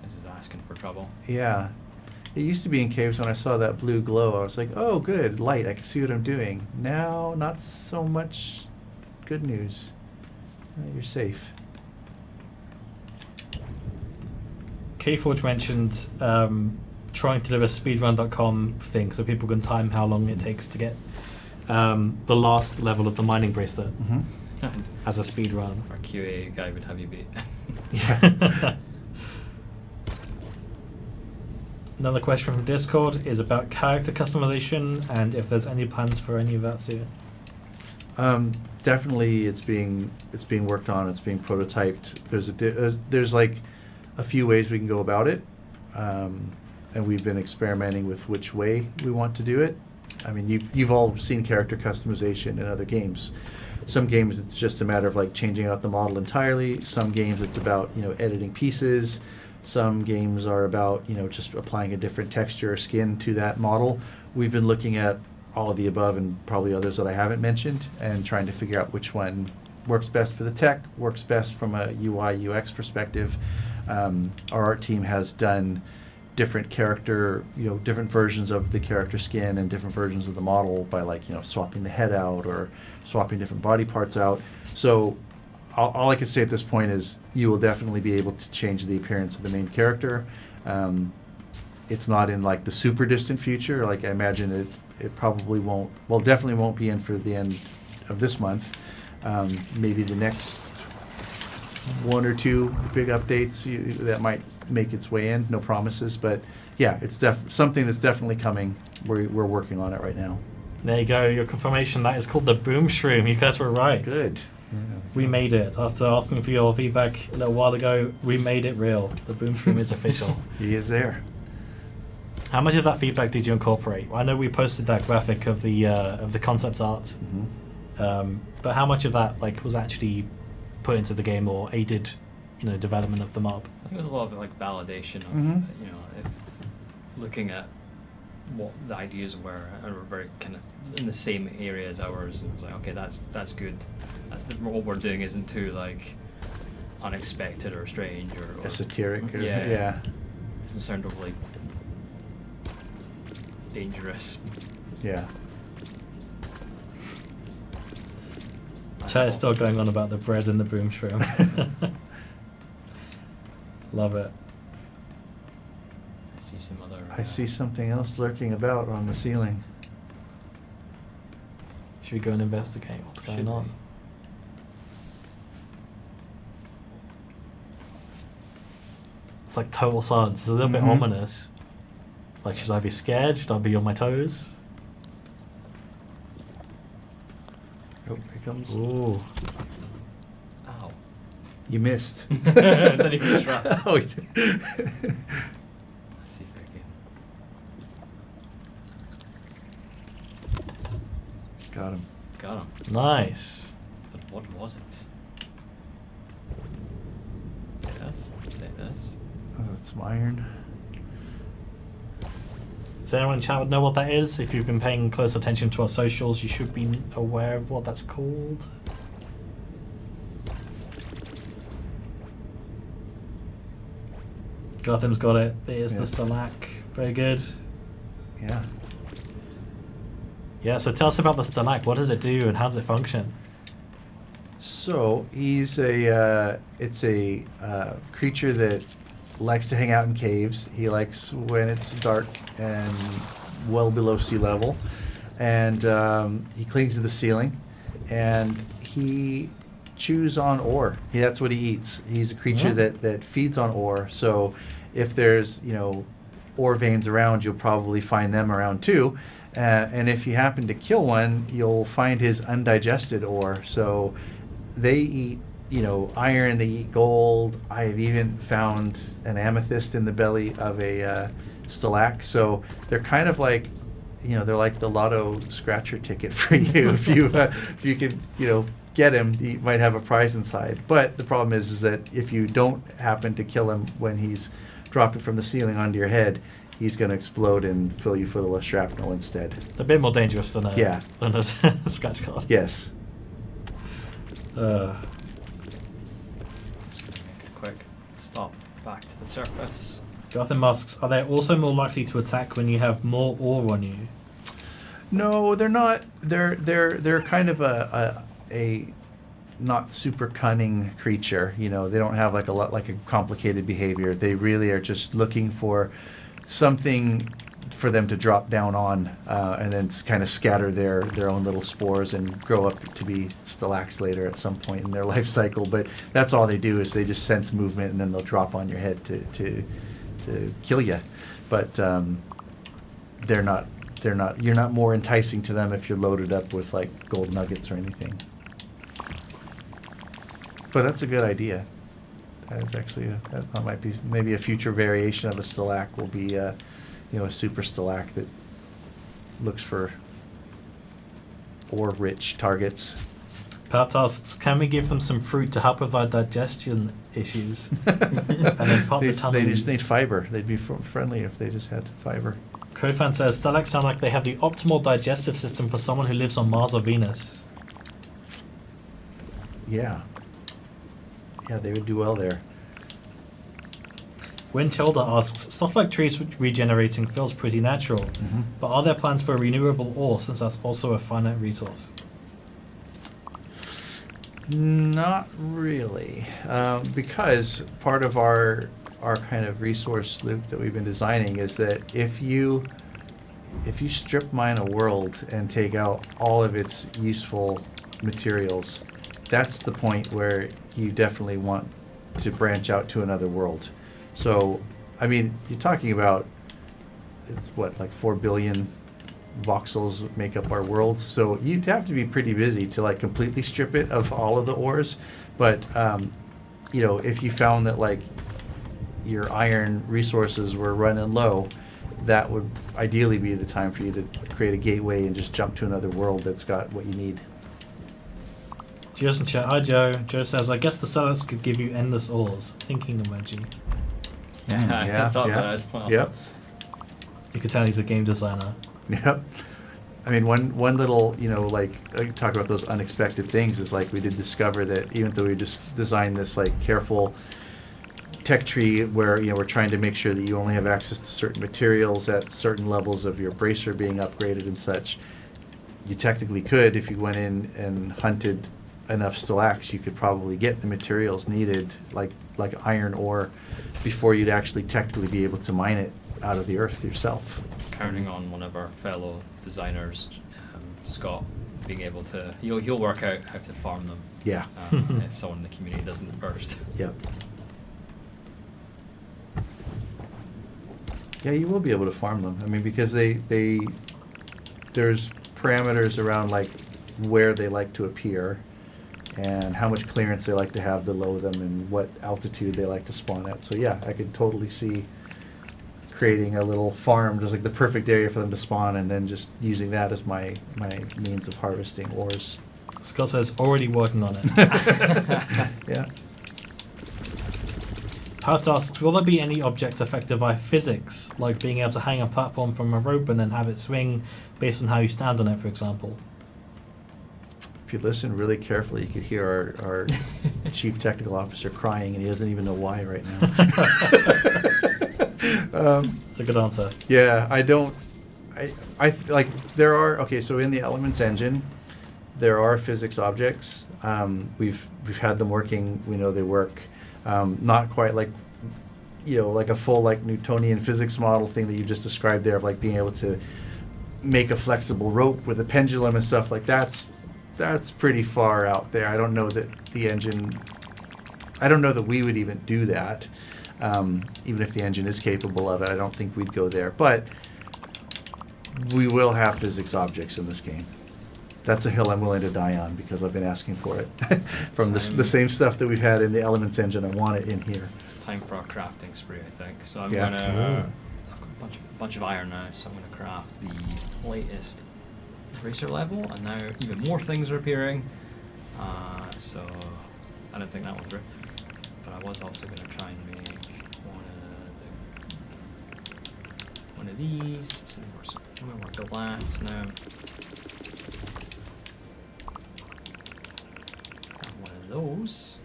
This is asking for trouble. yeah. It used to be in caves when I saw that blue glow. I was like, oh, good, light. I can see what I'm doing. Now, not so much good news. You're safe. Kforge mentioned trying to do a speedrun.com thing so people can time how long it takes to get the last level of the mining bracelet Mm-hmm. as a speedrun. Our QA guy would have you beat. Yeah. Another question from Discord is about character customization and if there's any plans for any of that soon. Definitely, it's being worked on. It's being prototyped. There's like a few ways we can go about it, and we've been experimenting with which way we want to do it. I mean, you've all seen character customization in other games. Some games it's just a matter of like changing out the model entirely. Some games it's about editing pieces. Some games are about just applying a different texture or skin to that model. We've been looking at all of the above and probably others that I haven't mentioned and trying to figure out which one works best for the tech, works best from a UI UX perspective. Our art team has done different character, different versions of the character skin and different versions of the model by like swapping the head out or swapping different body parts out. So all I can say at this point is you will definitely be able to change the appearance of the main character. It's not in like the super distant future. Like I imagine it probably won't. Well, definitely won't be in for the end of this month. Maybe the next one or two big updates that might make its way in. No promises, but yeah, it's something that's definitely coming. We're working on it right now. There you go, your confirmation. That is called the Boomshroom. You guys were right. Good. We made it. After asking for your feedback a little while ago, we made it real. The Boomshroom is official. He is there. How much of that feedback did you incorporate? I know we posted that graphic of the concept art, but how much of that was actually put into the game or aided, development of the mob? I think it was a lot of like validation of if looking at what the ideas were and were very kind of in the same area as ours. It was like, okay, that's good. What we're doing isn't too like unexpected or strange or Esoteric. Yeah. Yeah. It doesn't sound overly dangerous. Yeah. Chat is still going on about the bread and the Boomshroom. Love it. I see some other. I see something else lurking about on the ceiling. Should we go and investigate what's going Should on? we? It's like total silence. It's a little bit Mhm. ominous. Like, should I be scared? Should I be on my toes? Oh, here comes. Ooh. Ow. You missed. Didn't even try. Oh, he did. Let's see if I can. Got him. Got him. Nice. But what was it? Take this. Oh, that's some iron. Does anyone in chat know what that is? If you've been paying close attention to our socials, you should be aware of what that's called. Gotham's got it. There's Yeah. the Stellac. Very good. Yeah. Yeah, so tell us about the Stellac. What does it do and how does it function? So he's it's a creature that likes to hang out in caves. He likes when it's dark and well below sea level, and he clings to the ceiling, and he chews on ore. That's what he eats. He's a creature Yeah. that feeds on ore. So if there's ore veins around, you'll probably find them around too. And if you happen to kill one, you'll find his undigested ore. So they eat, iron, they eat gold. I have even found an amethyst in the belly of a Stellac. So they're kind of like, they're like the lotto scratcher ticket for you. If you can, get him, you might have a prize inside. But the problem is that if you don't happen to kill him when he's dropping from the ceiling onto your head, he's going to explode and fill you full of shrapnel instead. A bit more dangerous than Yeah. than a scratch card. Yes. Just gonna make a quick stop back to the surface. Jonathan asks, are they also more likely to attack when you have more ore on you? No, they're not. They're kind of a not super cunning creature. They don't have like a complicated behavior. They really are just looking for something for them to drop down on, and then kind of scatter their own little spores and grow up to be Stellacs later at some point in their life cycle. But that's all they do, is they just sense movement and then they'll drop on your head to kill you. But they're not. You're not more enticing to them if you're loaded up with like gold nuggets or anything. But that's a good idea. That is actually that might be maybe a future variation of a Stellac will be a super Stellac that looks for ore-rich targets. Pat asks, can we give them some fruit to help with their digestion issues? And then pop the They tunnel just in. need fiber. They'd be friendly if they just had fiber. Crowfan says, Stellacs sound like they have the optimal digestive system for someone who lives on Mars or Venus. Yeah. Yeah, they would do well there. Windchilder asks, stuff like trees regenerating feels pretty natural, Mhm. but are there plans for renewable ore, since that's also a finite resource? Not really, because part of our kind of resource loop that we've been designing is that if you strip mine a world and take out all of its useful materials, that's the point where you definitely want to branch out to another world. So, I mean, you're talking about, it's what, like 4 billion voxels make up our worlds. So you'd have to be pretty busy to like completely strip it of all of the ores. But, if you found that like your iron resources were running low, that would ideally be the time for you to create a gateway and just jump to another world that's got what you need. Joe's in chat. Hi Joe. Joe says, I guess the sellers could give you endless ores. Thinking emoji. I thought that as well. Yep. You could tell he's a game designer. Yep. I mean, one little, like, I talk about those unexpected things is like we did discover that even though we just designed this like careful tech tree where, we're trying to make sure that you only have access to certain materials at certain levels of your bracer being upgraded and such, you technically could, if you went in and hunted enough Stellacs, you could probably get the materials needed, like iron ore, before you'd actually technically be able to mine it out of the earth yourself. Counting on one of our fellow designers, Scott, being able to, he'll work out how to farm them. Yeah. If someone in the community doesn't first. Yep. Yeah, you will be able to farm them. I mean, because there's parameters around like where they like to appear and how much clearance they like to have below them and what altitude they like to spawn at. So yeah, I could totally see creating a little farm, just like the perfect area for them to spawn, and then just using that as my means of harvesting ores. Scott says, already working on it. Yeah. Pat asks, will there be any object affected by physics, like being able to hang a platform from a rope and then have it swing based on how you stand on it, for example? If you listen really carefully, you could hear our chief technical officer crying, and he doesn't even know why right now. It's a good answer. Yeah, I like there are, okay, so in the Elements engine, there are physics objects. We've had them working, we know they work. Not quite like, like a full like Newtonian physics model thing that you just described there, of like being able to make a flexible rope with a pendulum and stuff like that's pretty far out there. I don't know that we would even do that. Even if the engine is capable of it, I don't think we'd go there. But we will have physics objects in this game. That's a hill I'm willing to die on because I've been asking for it. From the same stuff that we've had in the Elements engine, I want it in here. It's time for a crafting spree, I think. So I'm Yeah. gonna bunch of iron now, so I'm going to craft the latest bracer level, and now even more things are appearing. So I don't think that one's right, but I was also going to try and make one of these. So more glass now. One of those.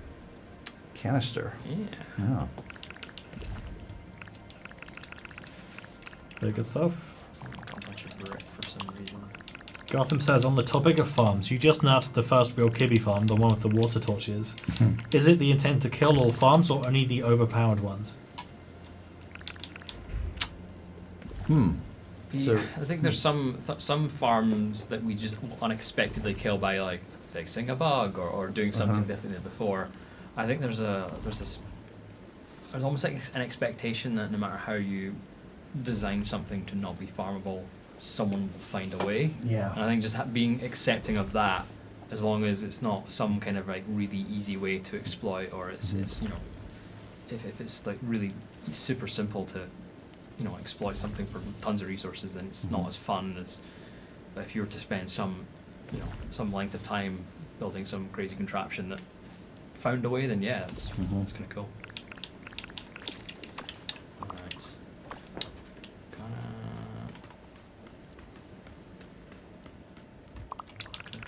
Canister. Yeah. Oh. Very good stuff. So I've got a bunch of brick for some reason. Gotham says, on the topic of farms, you just nerfed the first real Kibby farm, the one with the water torches. Is it the intent to kill all farms or only the overpowered ones? So I think there's some farms that we just unexpectedly kill by like fixing a bug or doing something different than before. I think there's almost like an expectation that no matter how you design something to not be farmable, someone will find a way. Yeah. And I think just being accepting of that, as long as it's not some kind of like really easy way to exploit, or it's you know, if it's like really super simple to, you know, exploit something for tons of resources, then it's not as fun as if you were to spend some length of time building some crazy contraption that found a way. Then yeah, it's kind of cool.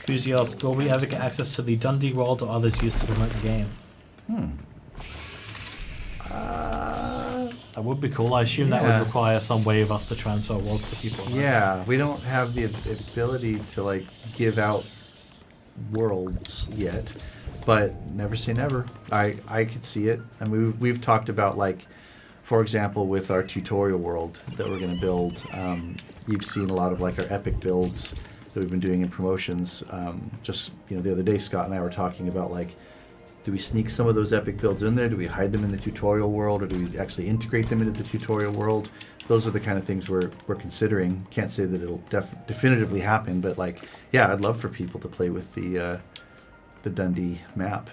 Fuzi asks, will we ever get access to the Dundee world or others used to promote the game? That would be cool. I assume that would require some way of us to transfer worlds to people. Right? Yeah, we don't have the ability to like give out worlds yet, but never say never. I could see it. I mean, we've talked about, like, for example, with our tutorial world that we're going to build. You've seen a lot of like our epic builds that we've been doing in promotions. Just, you know, the other day Scott and I were talking about, like, do we sneak some of those epic builds in there? Do we hide them in the tutorial world, or do we actually integrate them into the tutorial world? Those are the kind of things we're considering. Can't say that it'll definitively happen, but like, yeah, I'd love for people to play with the Dundee map.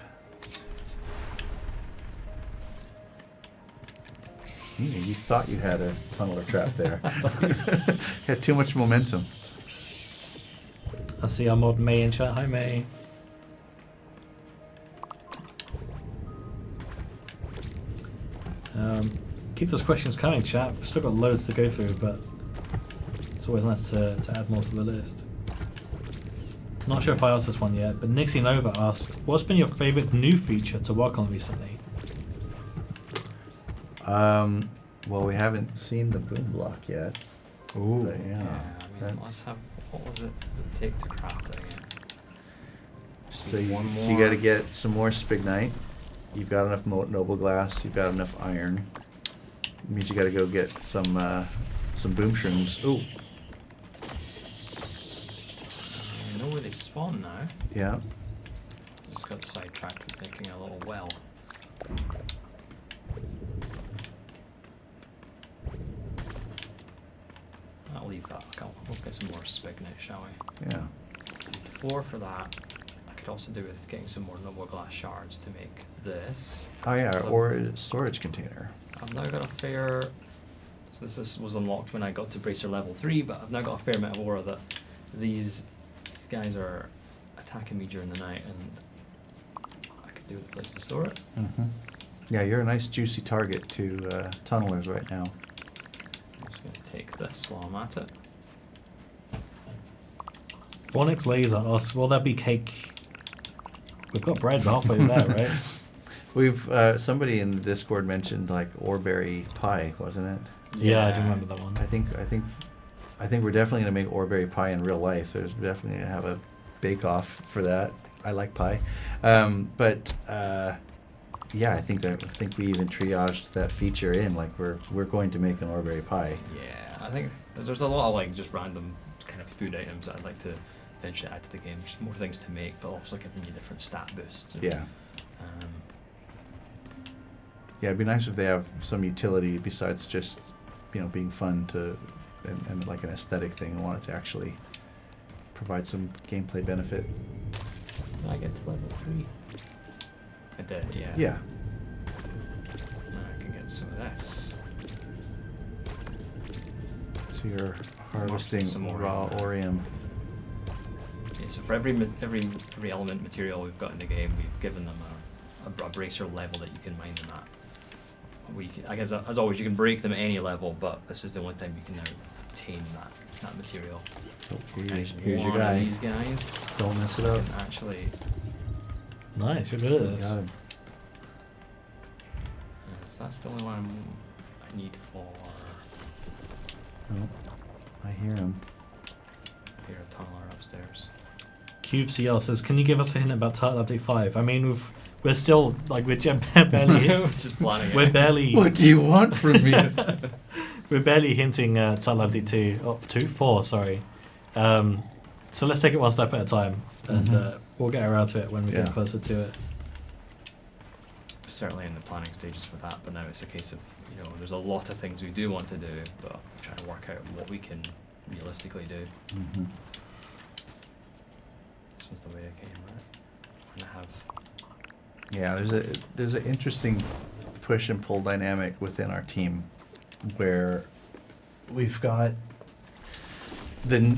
You thought you had a tunneler trap there. Had too much momentum. I see our mod May in chat. Hi May. Keep those questions coming, chat. We've still got loads to go through, but it's always nice to add more to the list. Not sure if I asked this one yet, but Nixie Nova asked, what's been your favourite new feature to work on recently? Well, we haven't seen the boom block yet. Ooh. But yeah, I mean, let's have, what was it? Does it take to craft it again? So you got to get some more spignite. You've got enough noble glass. You've got enough iron. It means you got to go get some boomshrooms. Ooh. I know where they spawn now. Yeah. Just got sidetracked with making a little well. I'll leave that. We'll get some more spignite, shall we? Yeah. 4 for that. I could also do with getting some more noble glass shards to make this. Oh yeah, or a storage container. I've now got a fair. So this was unlocked when I got to Bracer level 3, but I've now got a fair amount of aura that these guys are attacking me during the night, and I could do with a place to store it. Yeah, you're a nice juicy target to tunnelers right now. I'm just going to take this while I'm at it. Onyx Laser asks, will there be cake? We've got bread halfway there, right? We've somebody in the Discord mentioned like Oreberry pie, wasn't it? Yeah, I do remember that one. I think we're definitely gonna make Oreberry pie in real life. There's definitely gonna have a bake off for that. I like pie, but yeah, I think we even triaged that feature in. Like we're going to make an Oreberry pie. Yeah, I think there's a lot of like just random kind of food items that I'd like to eventually add to the game. Just more things to make, but also giving you different stat boosts. And, Yeah. Yeah, it'd be nice if they have some utility besides just, you know, being fun to and like an aesthetic thing. I want it to actually provide some gameplay benefit. Did I get to level 3? I did, yeah. Yeah. Now I can get some of this. So you're harvesting some more raw Orium. Orium. Yeah, so for every element material we've got in the game, we've given them a bracer level that you can mine them at. I guess as always, you can break them at any level, but this is the only time you can now obtain that material. Oh, And here's one your of guy. these guys Don't mess it up. can actually. Nice, you're good at this. Got him. So that's the only one I need for Oh, I hear him. here, a tunneler upstairs. CubeCL says, can you give us a hint about Title Update 5? I mean, we're still, like, we're barely... Just planning we're it. barely... What do you want from me? We're barely hinting Title Update 4, sorry. So let's take it one step at a time, and Mhm. we'll get around to it when we Yeah. get closer to it. Certainly in the planning stages for that, but now it's a case of, there's a lot of things we do want to do, but trying to work out what we can realistically do. Mhm. This was the way I came, right? And I have Yeah, there's an interesting push and pull dynamic within our team where we've got the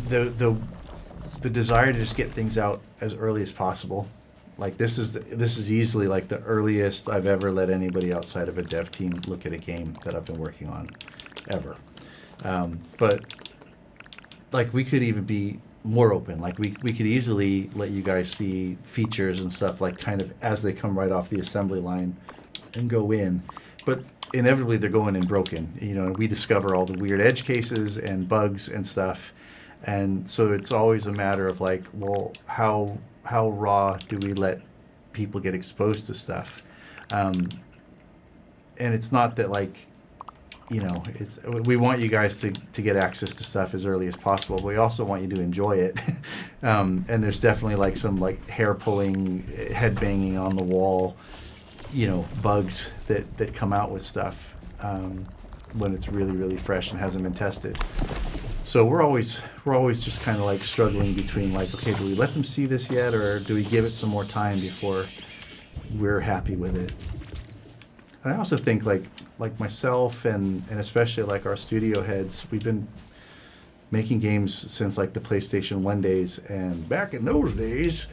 desire to just get things out as early as possible. Like this is easily like the earliest I've ever let anybody outside of a dev team look at a game that I've been working on, ever. But like we could even be more open. Like we could easily let you guys see features and stuff like kind of as they come right off the assembly line and go in. But inevitably they're going in broken. And we discover all the weird edge cases and bugs and stuff. And so it's always a matter of like, well, how raw do we let people get exposed to stuff? And it's not that like, we want you guys to get access to stuff as early as possible, but we also want you to enjoy it. And there's definitely like some like hair pulling, head banging on the wall, bugs that come out with stuff when it's really, really fresh and hasn't been tested. So we're always just kind of like struggling between like, okay, do we let them see this yet, or do we give it some more time before we're happy with it? And I also think like myself and especially like our studio heads, we've been making games since like the PlayStation 1 days, and back in those days,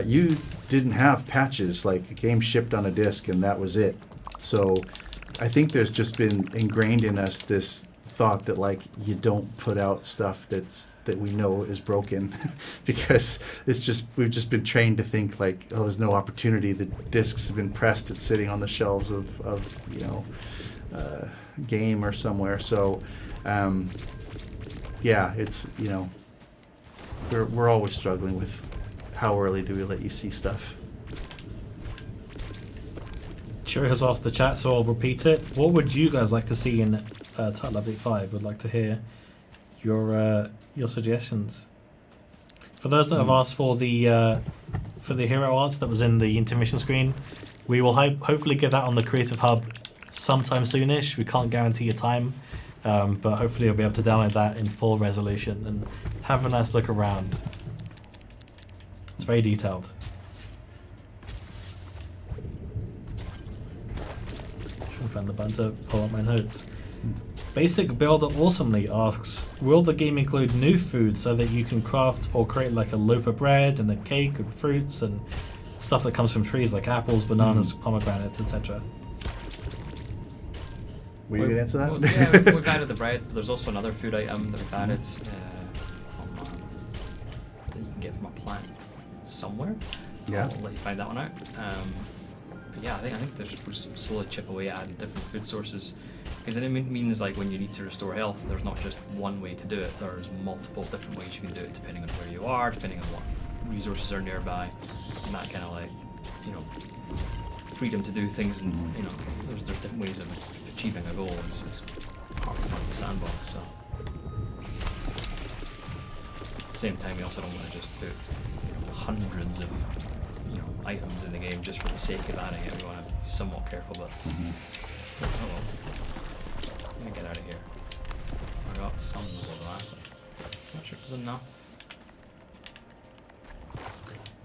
you didn't have patches. Like a game shipped on a disc and that was it. So I think there's just been ingrained in us this thought that like you don't put out stuff that we know is broken because we've just been trained to think like, oh, there's no opportunity. The discs have been pressed. It's sitting on the shelves of game or somewhere. So yeah, it's we're always struggling with how early do we let you see stuff. Cherry has asked the chat, so I'll repeat it. What would you guys like to see in Title Update 5? Would like to hear your suggestions. For those that have asked for the hero arts that was in the intermission screen, we will hopefully get that on the Creative Hub sometime soonish. We can't guarantee a time, but hopefully you'll be able to download that in full resolution and have a nice look around. It's very detailed. Trying to find the button to pull up my notes. Basic Builder Awesomely asks, will the game include new food so that you can craft or create like a loaf of bread and a cake and fruits and stuff that comes from trees like apples, bananas, pomegranates, etc.? Will you answer that? Yeah, we've added the bread. There's also another food item that we've added that you can get from a plant somewhere. Yeah. I'll let you find that one out. But yeah, I think we'll just slowly chip away at adding different food sources. Because it means like when you need to restore health, there's not just one way to do it. There's multiple different ways you can do it depending on where you are, depending on what resources are nearby, and that kind of like, freedom to do things. And there's different ways of achieving a goal. Is part of the sandbox. So at the same time, we also don't want to just put hundreds of items in the game just for the sake of adding it. We want to be somewhat careful, but. Oh well. Let me get out of here. I got some of the last one. Not sure if it was enough.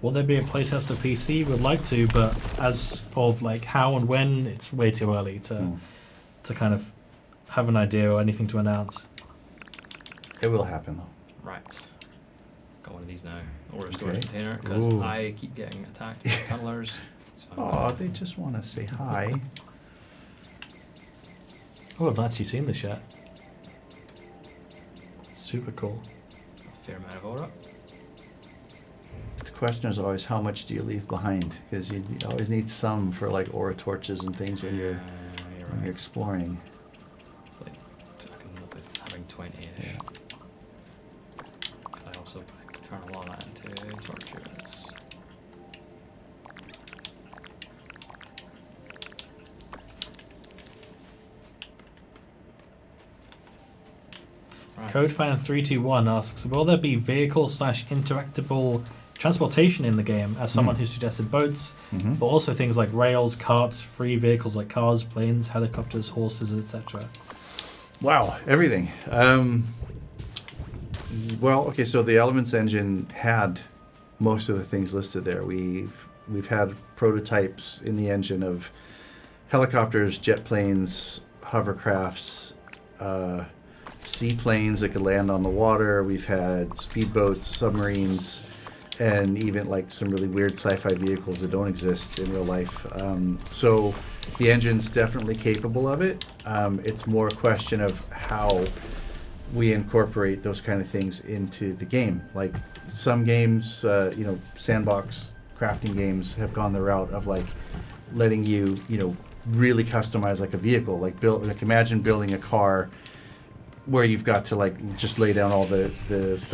Will there be a playtest of PC? We'd like to, but as of like how and when, it's way too early to kind of have an idea or anything to announce. It will happen though. Right. Got one of these now. Or a storage Okay. container, because Ooh. I keep getting attacked by tunnelers. So I'm Oh, gonna- they just want to say hi. Oh, I've actually seen this yet. Super cool. a fair amount of aura. The question is always how much do you leave behind? Because you always need some for like aura torches and things when you're Right. exploring. Like, I can live with having 20-ish. Yeah. Because I also turn a lot of that into torches. Right. CodeFan321 asks, will there be vehicle/interactable transportation in the game? As someone who suggested boats, Mhm. but also things like rails, carts, free vehicles like cars, planes, helicopters, horses, etc. Wow, everything. Well, okay, so the Elements engine had most of the things listed there. We've had prototypes in the engine of helicopters, jet planes, hovercrafts, seaplanes that could land on the water. We've had speedboats, submarines, and even like some really weird sci-fi vehicles that don't exist in real life. So the engine's definitely capable of it. It's more a question of how we incorporate those kind of things into the game. Like some games, sandbox crafting games have gone the route of like letting you, really customize like a vehicle. Like imagine building a car where you've got to like just lay down all the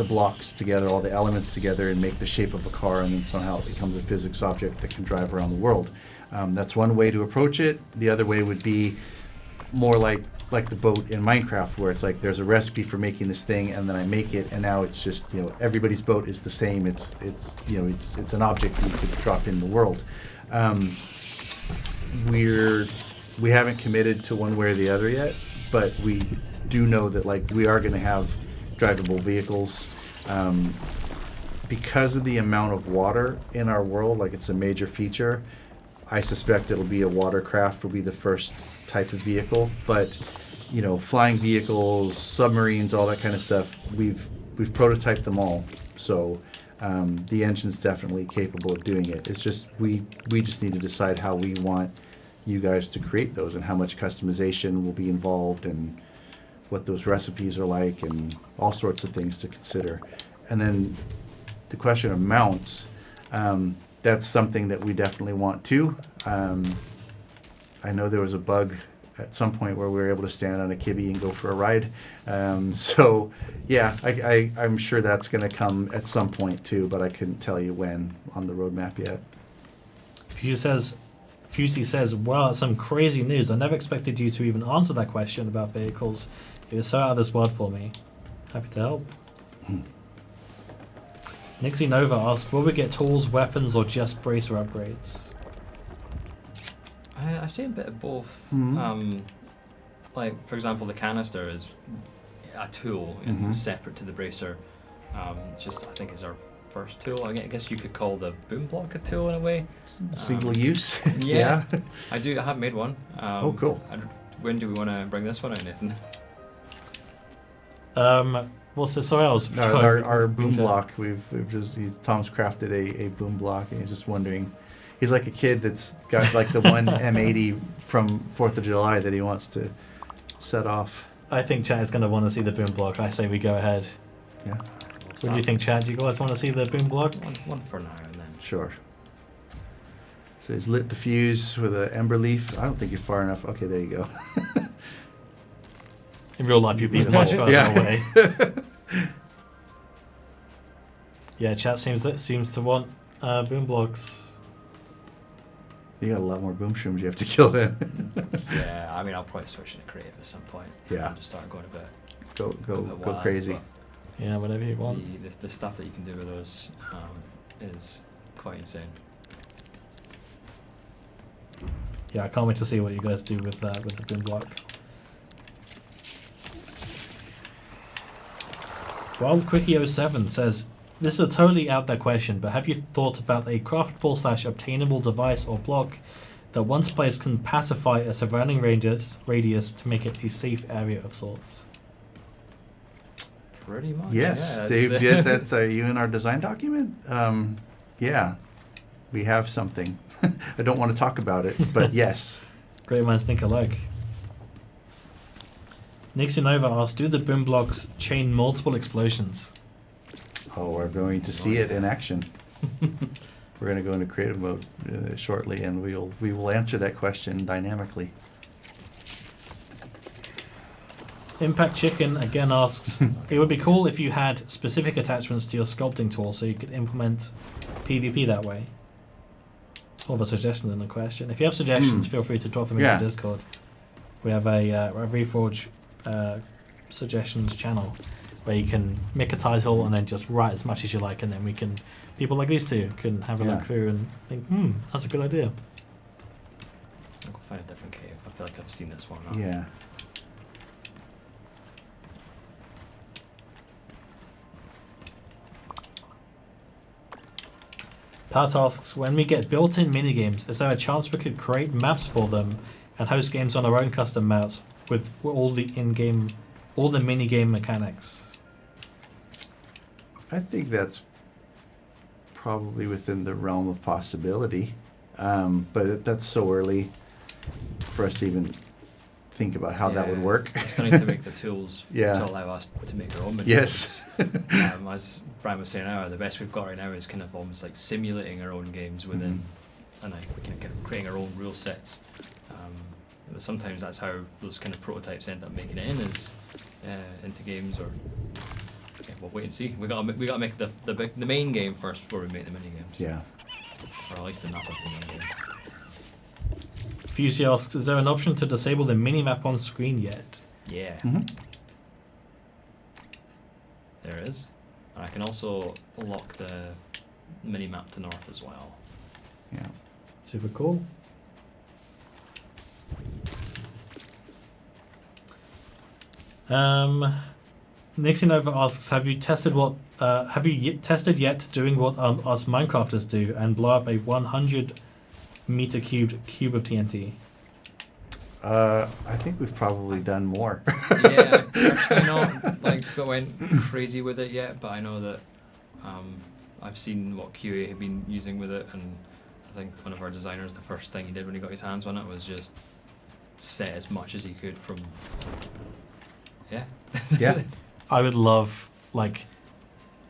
blocks together, all the elements together, and make the shape of a car, and then somehow it becomes a physics object that can drive around the world. That's one way to approach it. The other way would be more like the boat in Minecraft, where it's like there's a recipe for making this thing, and then I make it, and now it's just everybody's boat is the same. It's an object you could drop in the world. We haven't committed to one way or the other yet, but we do know that like we are going to have drivable vehicles. Because of the amount of water in our world, like it's a major feature. I suspect it'll be a watercraft will be the first type of vehicle, but flying vehicles, submarines, all that kind of stuff, we've prototyped them all. So the engine's definitely capable of doing it. It's just we just need to decide how we want you guys to create those and how much customization will be involved and what those recipes are like and all sorts of things to consider. And then the question of mounts, that's something that we definitely want too. I know there was a bug at some point where we were able to stand on a kibbe and go for a ride. So yeah, I'm sure that's going to come at some point too, but I couldn't tell you when on the roadmap yet. Fusey says, wow, that's some crazy news. I never expected you to even answer that question about vehicles. It was so out of this world for me. Happy to help. Nixie Nova asks, will we get tools, weapons, or just bracer upgrades? I've seen a bit of both. Mhm. Like, for example, the canister is a tool. It's Mhm. separate to the bracer. It's just, I think, is our first tool. I guess you could call the boom block a tool in a way. Single use. Yeah. I have made one. Oh, cool. When do we want to bring this one out, Nathan? What's this? Sorry, I was Our boom block. Tom's crafted a boom block, and he's just wondering. He's like a kid that's got like the one M80 from 4th of July that he wants to set off. I think chat is going to want to see the boom block. I say we go ahead. Yeah, What do you think, Chad? Do you guys want to see the boom block? One for now, and then. sure. So he's lit the fuse with an ember leaf. I don't think you're far enough. Okay, there you go. In real life, you'd be much further Yeah. away. Yeah, chat seems to want boom blocks. You got a lot more boomshrooms you have to kill then. Yeah, I mean, I'll probably switch into creative at some point. Yeah. And just start going a bit. Go wild, crazy. but Yeah, whatever you want. The stuff that you can do with those is quite insane. Yeah, I can't wait to see what you guys do with the boom block. Wild Quickie 07 says, this is a totally out there question, but have you thought about a craftable/obtainable device or block that once placed can pacify a surrounding radius to make it a safe area of sorts? Pretty much. Yes, yeah, Dave did. That's are you in our design document? Yeah, we have something. I don't want to talk about it, but yes. Great minds think alike. Nixie Nova asks, do the boom blocks chain multiple explosions? Oh, we're going to see it in action. We're going to go into creative mode shortly, and we will answer that question dynamically. Impact Chicken again asks, it would be cool if you had specific attachments to your sculpting tool so you could implement PvP that way. Sort of a suggestion than a question. If you have suggestions, feel free to drop them Yeah. into Discord. We have a Reforj suggestions channel where you can make a title and then just write as much as you like, and then we can, people like these two can have a Yeah. look through and think, that's a good idea. I'll go find a different cave. I feel like I've seen this one. Yeah. Pat asks, when we get built-in minigames, is there a chance we could create maps for them and host games on our own custom maps with all the in-game, all the mini-game mechanics? I think that's probably within the realm of possibility, but that's so early for us to even think about how that would Yeah. work. We're starting to make the tools Yeah. to allow us to make our own minigames. Yes. As Brian was saying earlier, the best we've got right now is kind of almost like simulating our own games within, and like we can kind of creating our own rule sets. But sometimes that's how those kind of prototypes end up making it in, is into games, or yeah, we'll wait and see. We gotta make the main game first before we make the mini games. Yeah. Or at least enough of the main game. Fusey asks, is there an option to disable the minimap on screen yet? Yeah. Mhm. There is. And I can also lock the mini map to north as well. Yeah. Super cool. Nixie Nova asks, have you tested tested yet doing what us Minecrafters do and blow up a 100 meter cube of TNT? I think we've probably done more. Yeah, I've actually not like went crazy with it yet, but I know that I've seen what QA have been using with it, and I think one of our designers, the first thing he did when he got his hands on it was just set as much as he could from. Yeah. Yeah. I would love like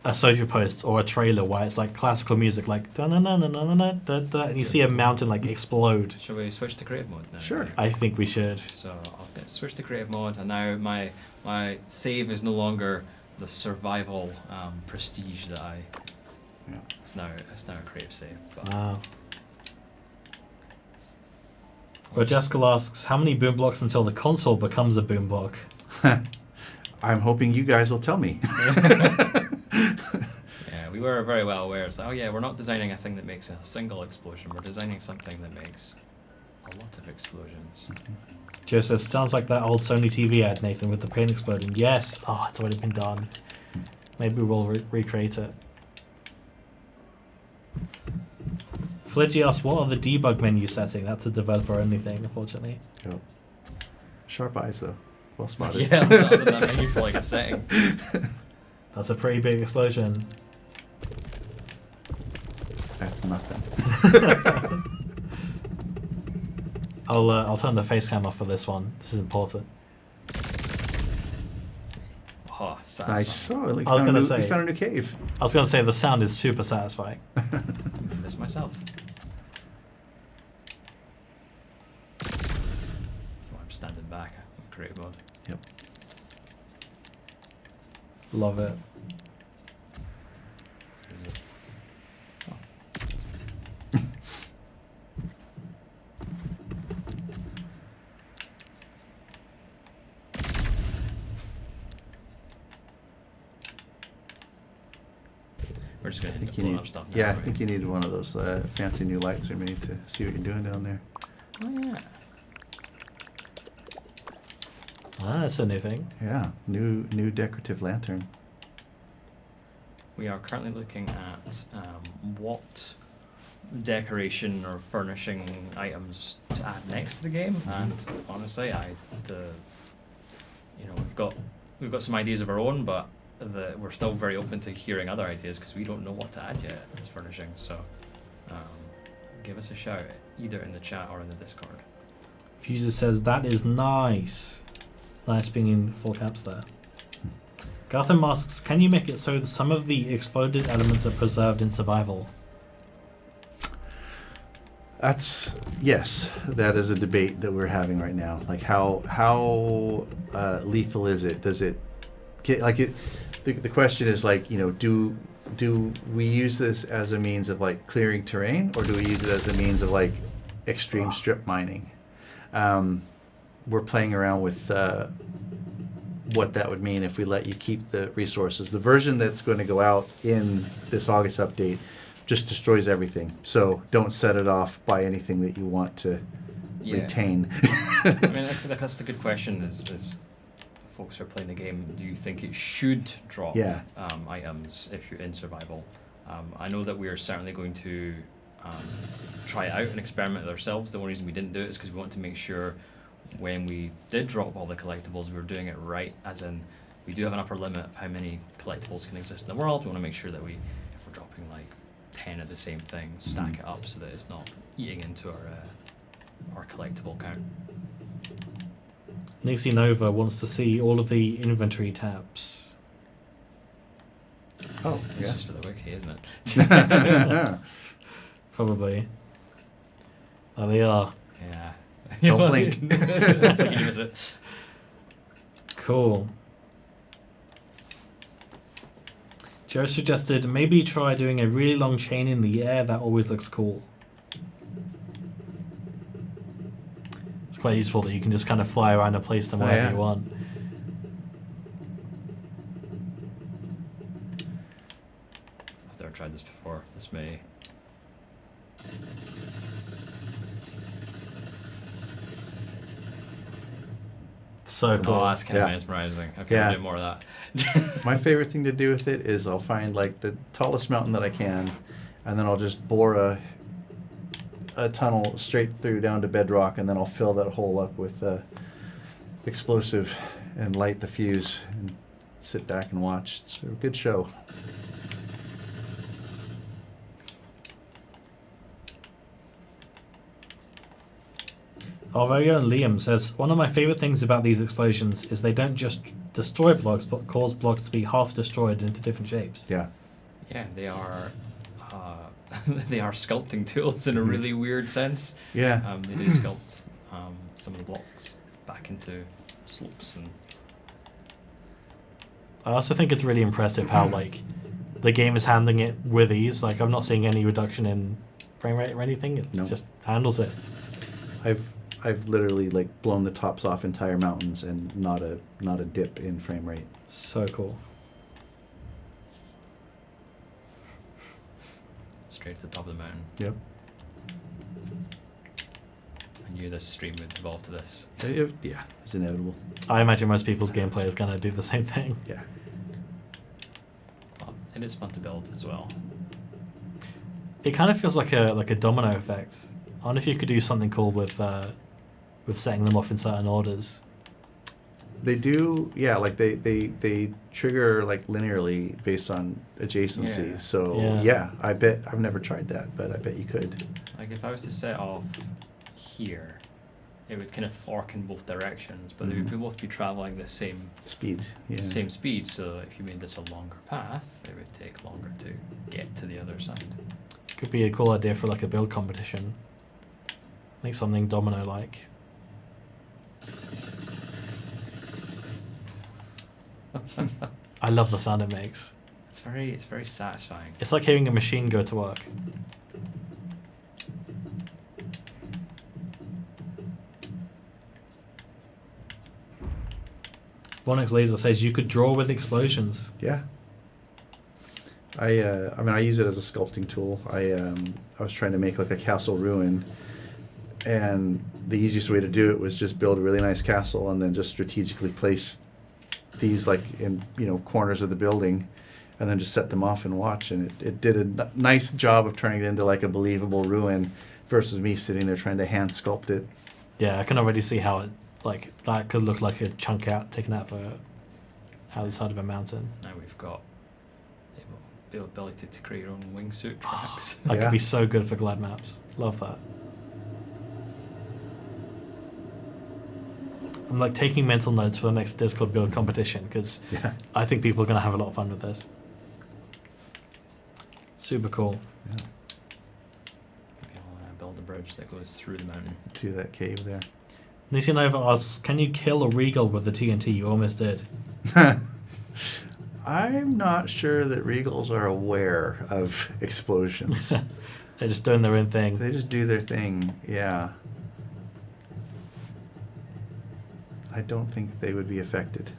a social post or a trailer where it's like classical music, like da na na na na na da da, and you see a mountain like explode. Shall we switch to creative mode now? Sure. I think we should. So I'll switch to creative mode, and now my save is no longer the survival prestige that I. Yeah. It's now a creative save. But Wow. But Jessica asks, how many boom blocks until the console becomes a boom block? I'm hoping you guys will tell me. Yeah, we were very well aware. It's like, oh yeah, we're not designing a thing that makes a single explosion. We're designing something that makes a lot of explosions. Joe says, sounds like that old Sony TV ad, Nathan, with the plane exploding. Yes. Oh, it's already been done. Maybe we'll recreate it. Flidgy asks, what are the debug menu setting? That's a developer-only thing, unfortunately. Yep. Sharp eyes, though. Well spotted. Yeah, that's in that menu for like a setting. That's a pretty big explosion. That's nothing. I'll turn the face cam off for this one. This is important. Oh, Nice. satisfying. Oh, look, I was gonna we say- found a new cave. I was going to say the sound is super satisfying. I made this myself. Oh, I'm standing back in creative mode. Yep. Love it. Is it? Oh. We're just gonna I end think up you blowing need. up stuff now. Yeah, I right? think you need one of those fancy new lights we made to see what you're doing down there. Oh yeah. Ah, that's a new thing. Yeah, new decorative lantern. We are currently looking at what decoration or furnishing items to add next to the game, and honestly, we've got some ideas of our own, but we're still very open to hearing other ideas because we don't know what to add yet as furnishing. So give us a shout either in the chat or in the Discord. Fuser says that is nice. Nice being in full caps there. Gotham asks, can you make it so that some of the exploded elements are preserved in survival? Yes, that is a debate that we're having right now. Like how lethal is it? Does it get like it? The question is like, you know, do we use this as a means of like clearing terrain, or do we use it as a means of like extreme strip mining? We're playing around with what that would mean if we let you keep the resources. The version that's going to go out in this August update just destroys everything. So don't set it off by anything that you want to retain. I mean, that's the good question is folks who are playing the game, do you think it should drop items if you're in survival? I know that we are certainly going to try it out and experiment with ourselves. The only reason we didn't do it is because we want to make sure when we did drop all the collectibles, we were doing it right, as in we do have an upper limit of how many collectibles can exist in the world. We want to make sure that if we're dropping like 10 of the same thing, stack it up so that it's not eating into our collectible count. Nixie Nova wants to see all of the inventory tabs. Oh, It's just for the wiki, isn't it? Probably. Oh, they are. Yeah. Don't blink. I think you miss it. Cool. Joe suggested maybe try doing a really long chain in the air. That always looks cool. It's quite useful that you can just kind of fly around and place them wherever you want. I've never tried this before. This may... So cool. Oh, that's kind of mesmerizing. Okay, we'll do more of that. My favorite thing to do with it is I'll find like the tallest mountain that I can, and then I'll just bore a tunnel straight through down to bedrock, and then I'll fill that hole up with explosive and light the fuse and sit back and watch. It's a good show. Our very own Liam says, one of my favorite things about these explosions is they don't just destroy blocks, but cause blocks to be half destroyed into different shapes. Yeah. Yeah, they are they are sculpting tools in a really weird sense. Yeah. They do sculpt some of the blocks back into slopes and... I also think it's really impressive how like the game is handling it with ease. Like I'm not seeing any reduction in frame rate or anything. It just handles it. I've literally like blown the tops off entire mountains and not a dip in frame rate. So cool. Straight to the top of the mountain. Yep. I knew this stream would evolve to this. Yeah, it's inevitable. I imagine most people's gameplay is going to do the same thing. Yeah. Well, it is fun to build as well. It kind of feels like a domino effect. I wonder if you could do something cool with setting them off in certain orders. They do, yeah, like they trigger like linearly based on adjacency. Yeah. So yeah, I bet I've never tried that, but I bet you could. Like if I was to set off here, it would kind of fork in both directions, but they would both be traveling the same Speed. Yeah. same speed. So if you made this a longer path, it would take longer to get to the other side. Could be a cool idea for like a build competition. Make something domino-like. I love the sound it makes. It's very satisfying. It's like hearing a machine go to work. Vonix Laser says you could draw with explosions. Yeah. I mean, I use it as a sculpting tool. I was trying to make like a castle ruin, and the easiest way to do it was just build a really nice castle and then just strategically place these like in corners of the building, and then just set them off and watch. And it did a nice job of turning it into like a believable ruin, versus me sitting there trying to hand sculpt it. Yeah, I can already see how it like that could look like a chunk out taken out of out the side of a mountain. Now we've got the ability to create your own wingsuit tracks. That Yeah. could be so good for glide maps. Love that. I'm like taking mental notes for the next Discord build competition because Yeah. I think people are going to have a lot of fun with this. Super cool. Yeah. Maybe I'll build a bridge that goes through the mountain. To that cave there. Nisi Nova asks, can you kill a Regal with the TNT? You almost did. I'm not sure that Regals are aware of explosions. They're just doing their own thing. They just do their thing, yeah. I don't think they would be affected.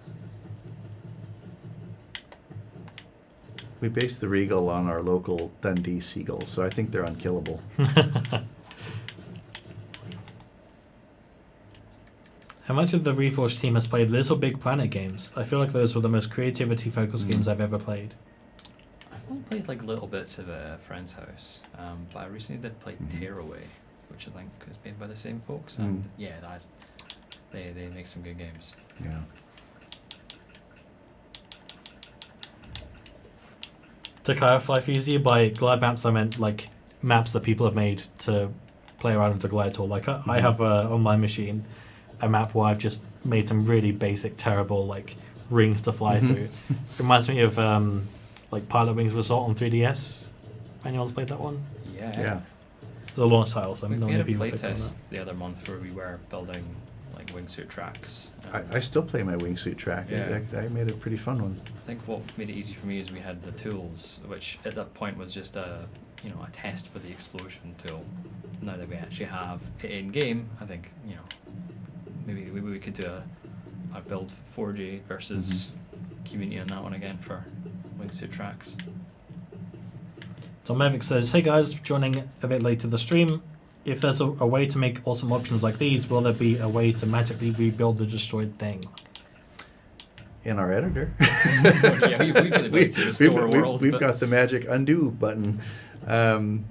We base the Regal on our local Dundee Seagulls, so I think they're unkillable. How much of the Reforge team has played Little Big Planet games? I feel like those were the most creativity-focused games I've ever played. I've only played like little bits of a friend's house, but I recently did play Tearaway, which I think is made by the same folks, and yeah, they make some good games. Yeah. To clarify for you, by glide maps I meant like maps that people have made to play around with the glide tool. Like I have on my machine a map where I've just made some really basic, terrible like rings to fly through. It reminds me of like Pilot Wings Resort on 3DS. Anyone's played that one? Yeah. The launch title, so We not had many a people picked on that. playtest the other month where we were building like wingsuit tracks. I still play my wingsuit track. Yeah. I made a pretty fun one. I think what made it easy for me is we had the tools, which at that point was just a test for the explosion tool. Now that we actually have it in game, I think maybe we could do a build 4G versus community on that one again for wingsuit tracks. So Mavic says, hey guys, joining a bit late to the stream. If there's a way to make awesome options like these, will there be a way to magically rebuild the destroyed thing? In our editor. Yeah, we've got the ability to restore worlds. We've got the magic undo button. Like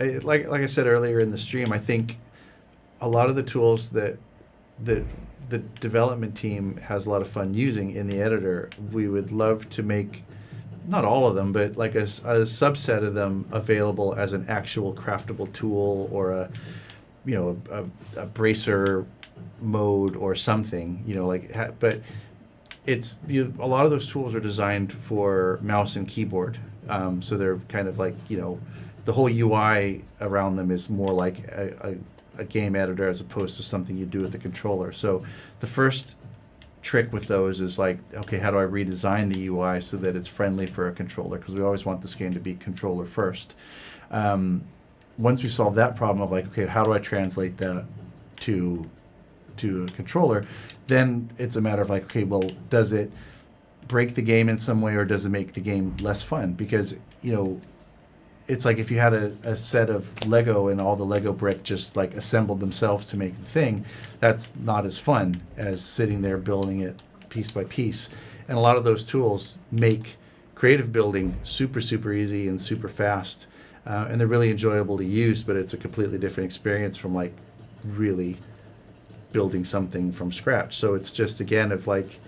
I said earlier in the stream, I think a lot of the tools that the development team has a lot of fun using in the editor, we would love to make, not all of them, but like a subset of them available as an actual craftable tool or a bracer mode or something, but it's a lot of those tools are designed for mouse and keyboard, so they're kind of like the whole UI around them is more like a game editor as opposed to something you do with the controller. So the first trick with those is like, okay, how do I redesign the UI so that it's friendly for a controller? Because we always want this game to be controller first. Once we solve that problem of like, okay, how do I translate that to a controller? Then it's a matter of like, okay, well, does it break the game in some way or does it make the game less fun? Because it's like if you had a set of Lego and all the Lego brick just like assembled themselves to make the thing, that's not as fun as sitting there building it piece by piece. And a lot of those tools make creative building super, super easy and super fast. And they're really enjoyable to use, but it's a completely different experience from like really building something from scratch. So it's just, again, of like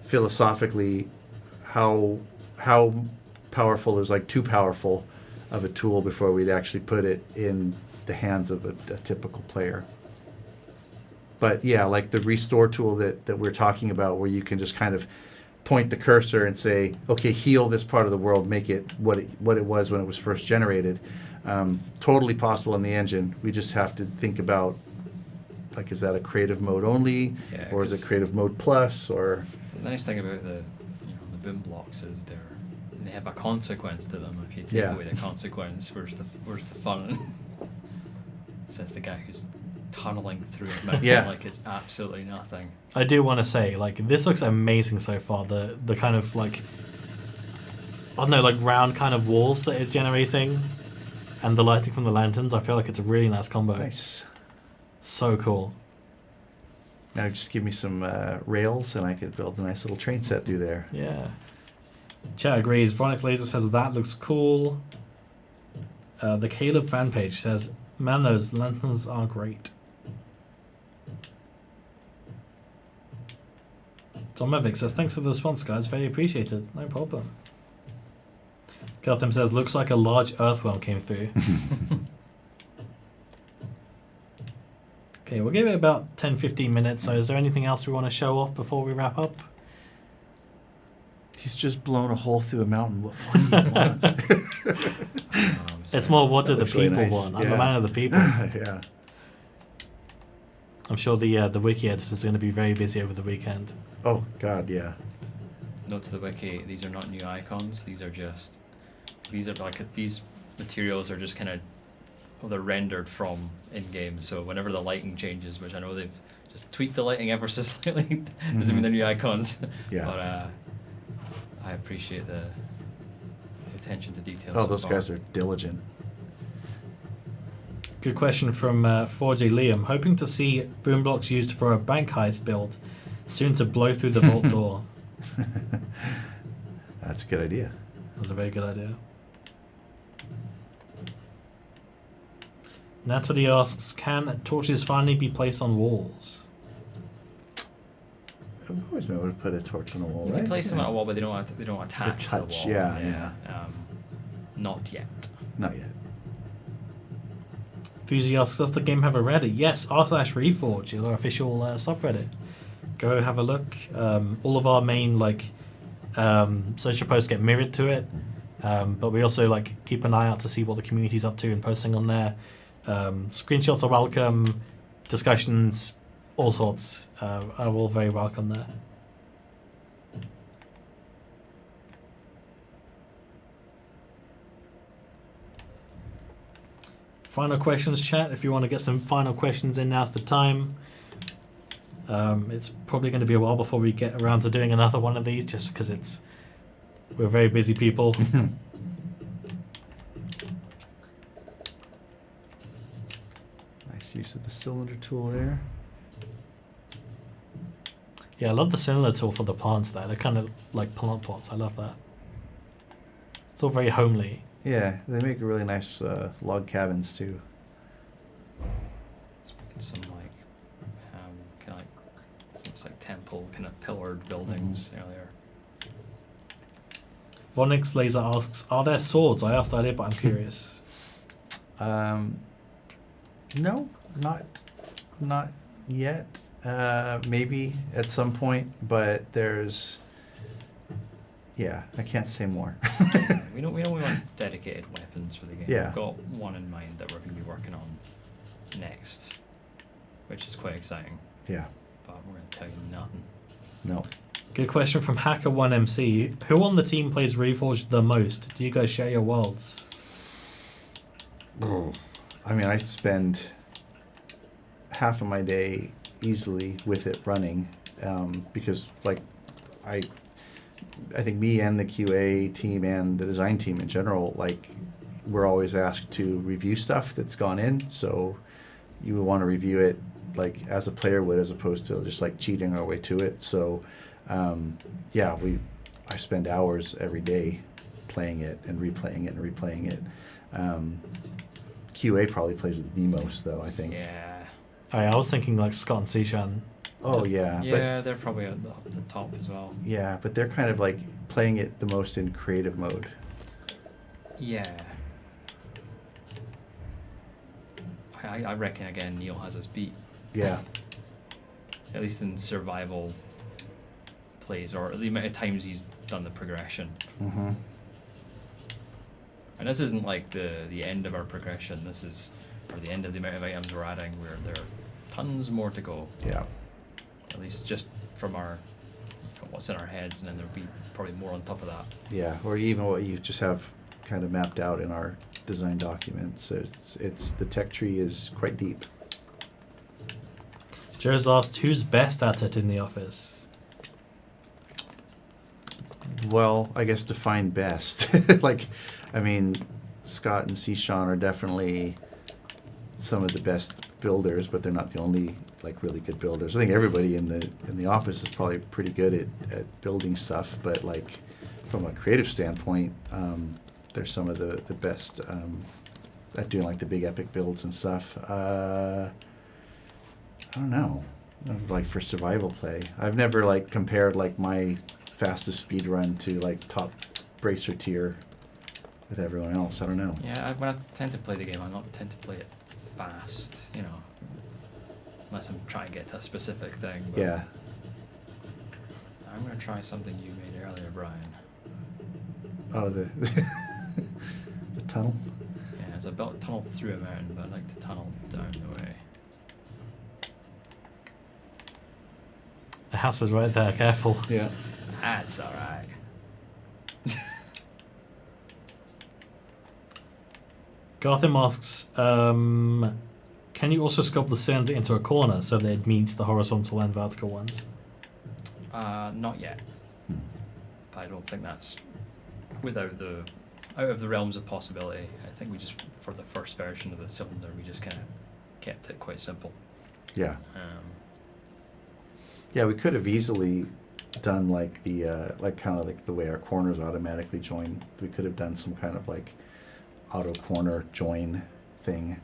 philosophically how powerful is like too powerful of a tool before we'd actually put it in the hands of a typical player. But yeah, like the restore tool that we're talking about, where you can just kind of point the cursor and say, okay, heal this part of the world, make it what it was when it was first generated. Totally possible in the engine. We just have to think about, like, is that a creative mode only, Yeah, or is it 'cause creative mode plus, or? The nice thing about the boom blocks is they have a consequence to them. If you take Yeah. away the consequence, where's the fun? Says the guy who's tunneling through a mountain Yeah. like it's absolutely nothing. I do want to say, like, this looks amazing so far. The kind of like, I don't know, like round kind of walls that it's generating, and the lighting from the lanterns. I feel like it's a really nice combo. Nice. So cool. Now just give me some rails and I could build a nice little train set through there. Yeah. Chat agrees. Vronix Laser says that looks cool. The Caleb fan page says, man, those lanterns are great. Tom Mevick says, thanks for the response, guys. Very appreciated. No problem. Gotham says, looks like a large earthworm came through. Okay, we'll give it about 10-15 minutes. So is there anything else we want to show off before we wrap up? He's just blown a hole through a mountain. What do you want? It's more, what do the Looks really people nice. want? I'm the Yeah. man of the people. Yeah. I'm sure the wiki editor is going to be very busy over the weekend. Oh, God, yeah. Note to the wiki, these are not new icons. These are these materials are just kind of, they're rendered from in-game. So whenever the lighting changes, which I know they've just tweaked the lighting ever so slightly, doesn't mean they're new icons. Yeah. But I appreciate the attention to detail. Oh, so those far. guys are diligent. Good question from 4J Liam. Hoping to see boom blocks used for a bank heist build, soon to blow through the vault door. That's a good idea. That's a very good idea. Natalie asks, can torches finally be placed on walls? I've always been able to put a torch on a wall, You right? can place them Yeah. on a wall, but they don't attach to the touch, wall. yeah. Not yet. Not yet. Fuzi asks, does the game have a Reddit? Yes, r/Reforj is our official subreddit. Go have a look. All of our main social posts get mirrored to it, but we also keep an eye out to see what the community's up to and posting on there. Screenshots are welcome, discussions, all sorts are all very welcome there. Final questions, chat. If you want to get some final questions in, now's the time. It's probably going to be a while before we get around to doing another one of these, just because we're very busy people. Nice use of the cylinder tool there. Yeah, I love the cylinder tool for the plants there. They're kind of like plant pots. I love that. It's all very homely. Yeah, they make really nice log cabins too. It's making some kind of looks like temple kind of pillared buildings earlier. Vonix Laser asks, are there swords? I asked earlier, but I'm curious. No, not yet. Maybe at some point, but there's. Yeah, I can't say more. We don't want dedicated weapons for the game. Yeah. We've got one in mind that we're going to be working on next, which is quite exciting. Yeah. But we're going to tell you nothing. No. Good question from Hacker1MC. Who on the team plays Reforged the most? Do you guys share your worlds? I mean, I spend half of my day easily with it running because, I think me and the QA team and the design team in general, we're always asked to review stuff that's gone in. So you would want to review it as a player would, as opposed to just cheating our way to it. So I spend hours every day playing it and replaying it and replaying it. QA probably plays with the most, though, I think. Yeah. I was thinking Scott and Sishan. Oh, yeah. Yeah, they're probably at the top as well. Yeah, but they're kind of playing it the most in creative mode. Yeah. I reckon, again, Neil has us beat. Yeah. At least in survival plays, or the amount of times he's done the progression. Mm-hmm. And this isn't the end of our progression. This is the end of the amount of items we're adding, where there are tons more to go. Yeah. At least just from what's in our heads, and then there'll be probably more on top of that. Yeah, or even what you just have kind of mapped out in our design documents. It's the tech tree is quite deep. Joe's asked, who's best at it in the office? Well, I guess define best. Scott and Sishan are definitely some of the best builders, but they're not the only really good builders. I think everybody in the office is probably pretty good at building stuff, but from a creative standpoint, they're some of the best at doing the big epic builds and stuff. I don't know. Like for survival play, I've never like compared like my fastest speed run to like top bracer tier with everyone else. I don't know. Yeah, when I tend to play the game, I don't tend to play it fast, you know, unless I'm trying to get to a specific thing. But Yeah. I'm going to try something you made earlier, Brian. Oh, the the tunnel. Yeah, it's a tunnel through a mountain, but I like to tunnel down the way. The house is right there, careful. Yeah. That's alright. Gotham asks, can you also sculpt the cylinder into a corner so that it meets the horizontal and vertical ones? Not yet. Hmm. I don't think that's out of the realms of possibility. I think we just, for the first version of the cylinder, we just kind of kept it quite simple. Yeah. Um, Yeah, we could have easily done like the like kind of like the way our corners automatically join. We could have done some kind of like auto corner join thing.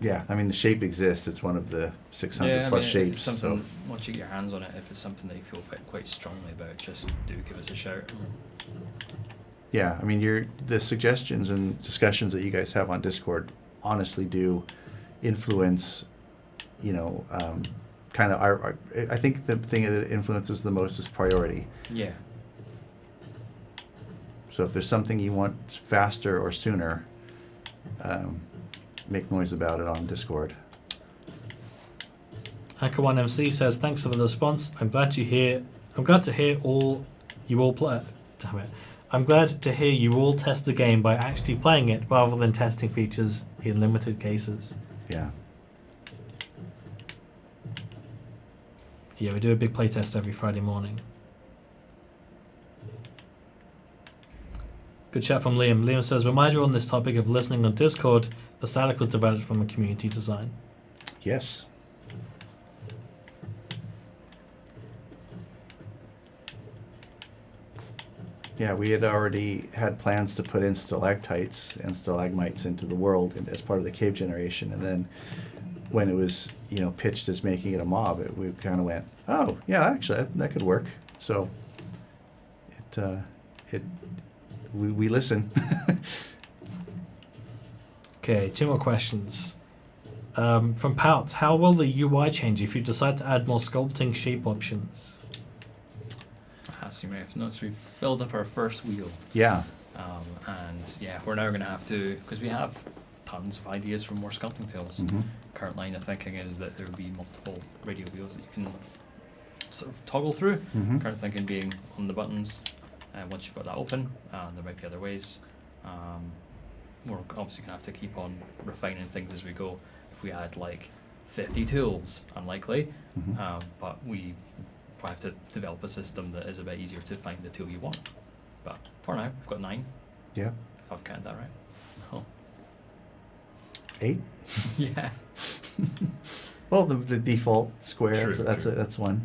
Yeah, I mean the shape exists. It's one of the 600 plus if shapes. it's something, So once you get your hands on it, if it's something that you feel quite strongly about, just do give us a shout. yeah, I mean the suggestions and discussions that you guys have on Discord honestly do influence, you know, kind of I think the thing that influences the most is priority. Yeah. So if there's something you want faster or sooner, make noise about it on Discord. Hacker1MC says, thanks for the response. I'm glad to hear all you all play. Damn it. I'm glad to hear you all test the game by actually playing it rather than testing features in limited cases. Yeah. Yeah, we do a big playtest every Friday morning. Good chat from Liam. Liam says, reminder on this topic of listening on Discord, the Stellac was developed from a community design. Yes. Yeah, we had already had plans to put in stalactites and stalagmites into the world as part of the cave generation, and then when it was, you know, pitched as making it a mob, we kind of went, oh yeah, actually that could work. So we listen. Okay, 2 more questions. From Pout, how will the UI change if you decide to add more sculpting shape options? As you may have noticed, we've filled up our first wheel. Yeah. And yeah, we're now going to have to, because we have tons of ideas for more sculpting tools. Mhm. Current line of thinking is that there will be multiple radio wheels that you can sort of toggle through. Mhm. Current thinking being on the buttons, and once you've got that open, there might be other ways. We're obviously going to have to keep on refining things as we go. If we add like 50 tools, unlikely, Mhm. but we have to develop a system that is a bit easier to find the tool you want. But for now, we've got 9, Yeah. if I've counted that right. Oh. 8. Yeah. Well, the default square. True, true. That's one.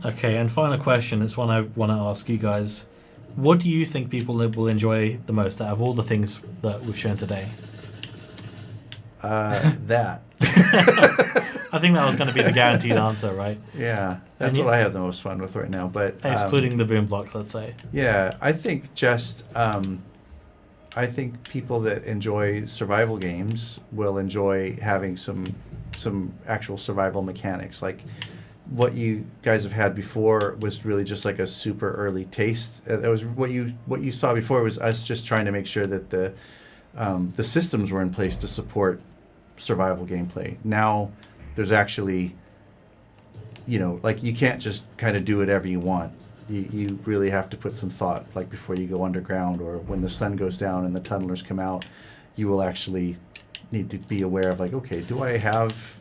Okay, and final question, it's one I want to ask you guys. What do you think people will enjoy the most out of all the things that we've shown today? That. I think that was going to be the guaranteed answer, right? Yeah, that's And what I have the most fun with right now. But Excluding the boom blocks, let's say. yeah, I think just I think people that enjoy survival games will enjoy having some actual survival mechanics. Like what you guys have had before was really just like a super early taste. That was what you saw before was us just trying to make sure that the systems were in place to support survival gameplay. Now there's actually, you know, like you can't just kind of do whatever you want. You really have to put some thought, like before you go underground or when the sun goes down and the tunnelers come out, you will actually need to be aware of like, okay, do I have,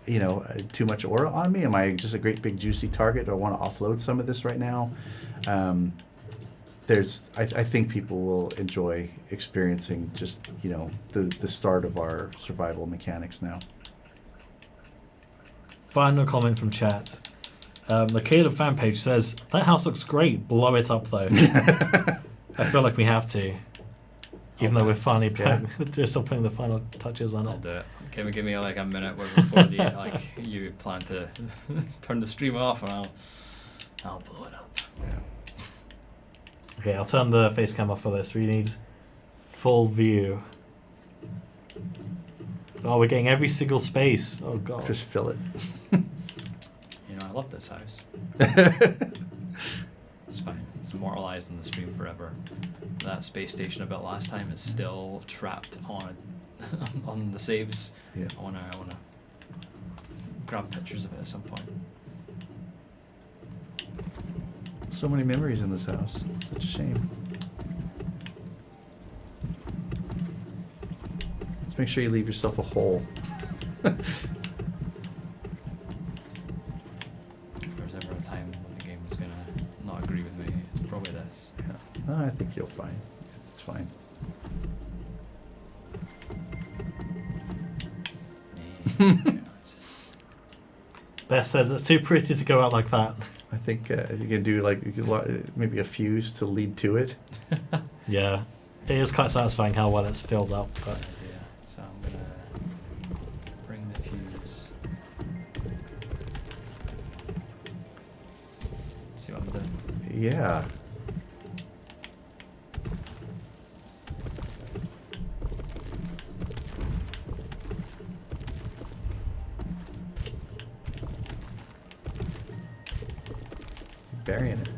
you know, too much aura on me? Am I just a great big juicy target? Do I want to offload some of this right now? I think people will enjoy experiencing just, you know, the start of our survival mechanics now. Final comment from chat. The Caleb fan page says, that house looks great, blow it up though. I feel like we have to. even though we're finally Yeah. we're still putting the final touches on I'll it. do it. Give me like a minute before the like you plan to turn the stream off, and I'll blow it up. Yeah. Okay, I'll turn the face cam off for this. We need full view. Oh, we're getting every single space. Oh god. Just fill it. You know, I love this house. It's fine. It's immortalized in the stream forever. That space station I built last time is still trapped on on the saves. Yeah. I wanna grab pictures of it at some point. So many memories in this house. Such a shame. Let's make sure you leave yourself a hole. If there's ever a time when the game is gonna not agree with me, it's probably this. Yeah. No, I think you'll find. It's fine. Yeah, it's just- Beth says it's too pretty to go out like that. I think you can do like maybe a fuse to lead to it. Yeah, it is quite satisfying how well it's filled up. But idea. So I'm gonna bring the fuse. See what I'm doing. Yeah. Burying it.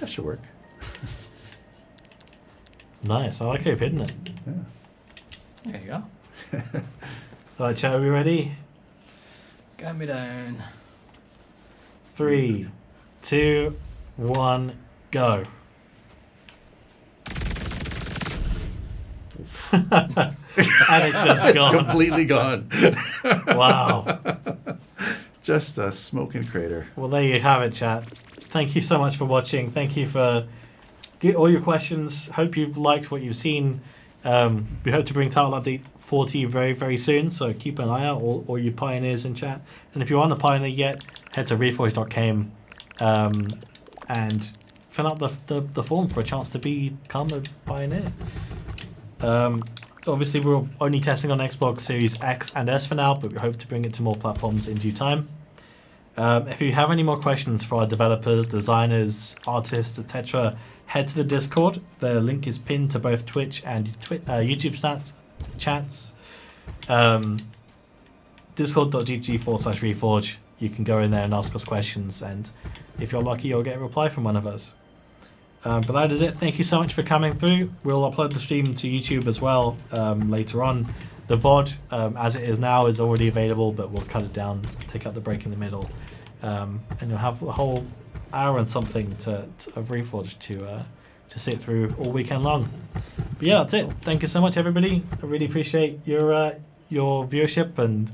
That should work. nice, I like how you've hidden it. Yeah. There you go. Alright, chat, are we ready? Get me down. 3, 2, 1, go. and it's just It's gone. completely gone. Wow. Just a smoking crater. Well, there you have it, chat. Thank you so much for watching. Thank you for all your questions. Hope you've liked what you've seen. We hope to bring Title Update 4 to you very, very soon, so keep an eye out, all you pioneers in chat. And if you aren't a pioneer yet, head to reforj.com and fill out the form for a chance to become a pioneer. Obviously, we're only testing on Xbox Series X and S for now, but we hope to bring it to more platforms in due time. If you have any more questions for our developers, designers, artists, etc., head to the Discord. The link is pinned to both Twitch and YouTube chats. Discord.gg/Reforj. You can go in there and ask us questions, and if you're lucky, you'll get a reply from one of us. But that is it. Thank you so much for coming through. We'll upload the stream to YouTube as well later on. The VOD, as it is now, is already available, but we'll cut it down, take out the break in the middle, and you'll have a whole hour and something of Reforge to sit through all weekend long. But yeah, that's it. Thank you so much, everybody. I really appreciate your viewership and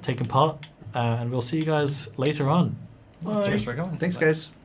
taking part, and we'll see you guys later on. Bye. Cheers for coming. Thanks, Bye. guys.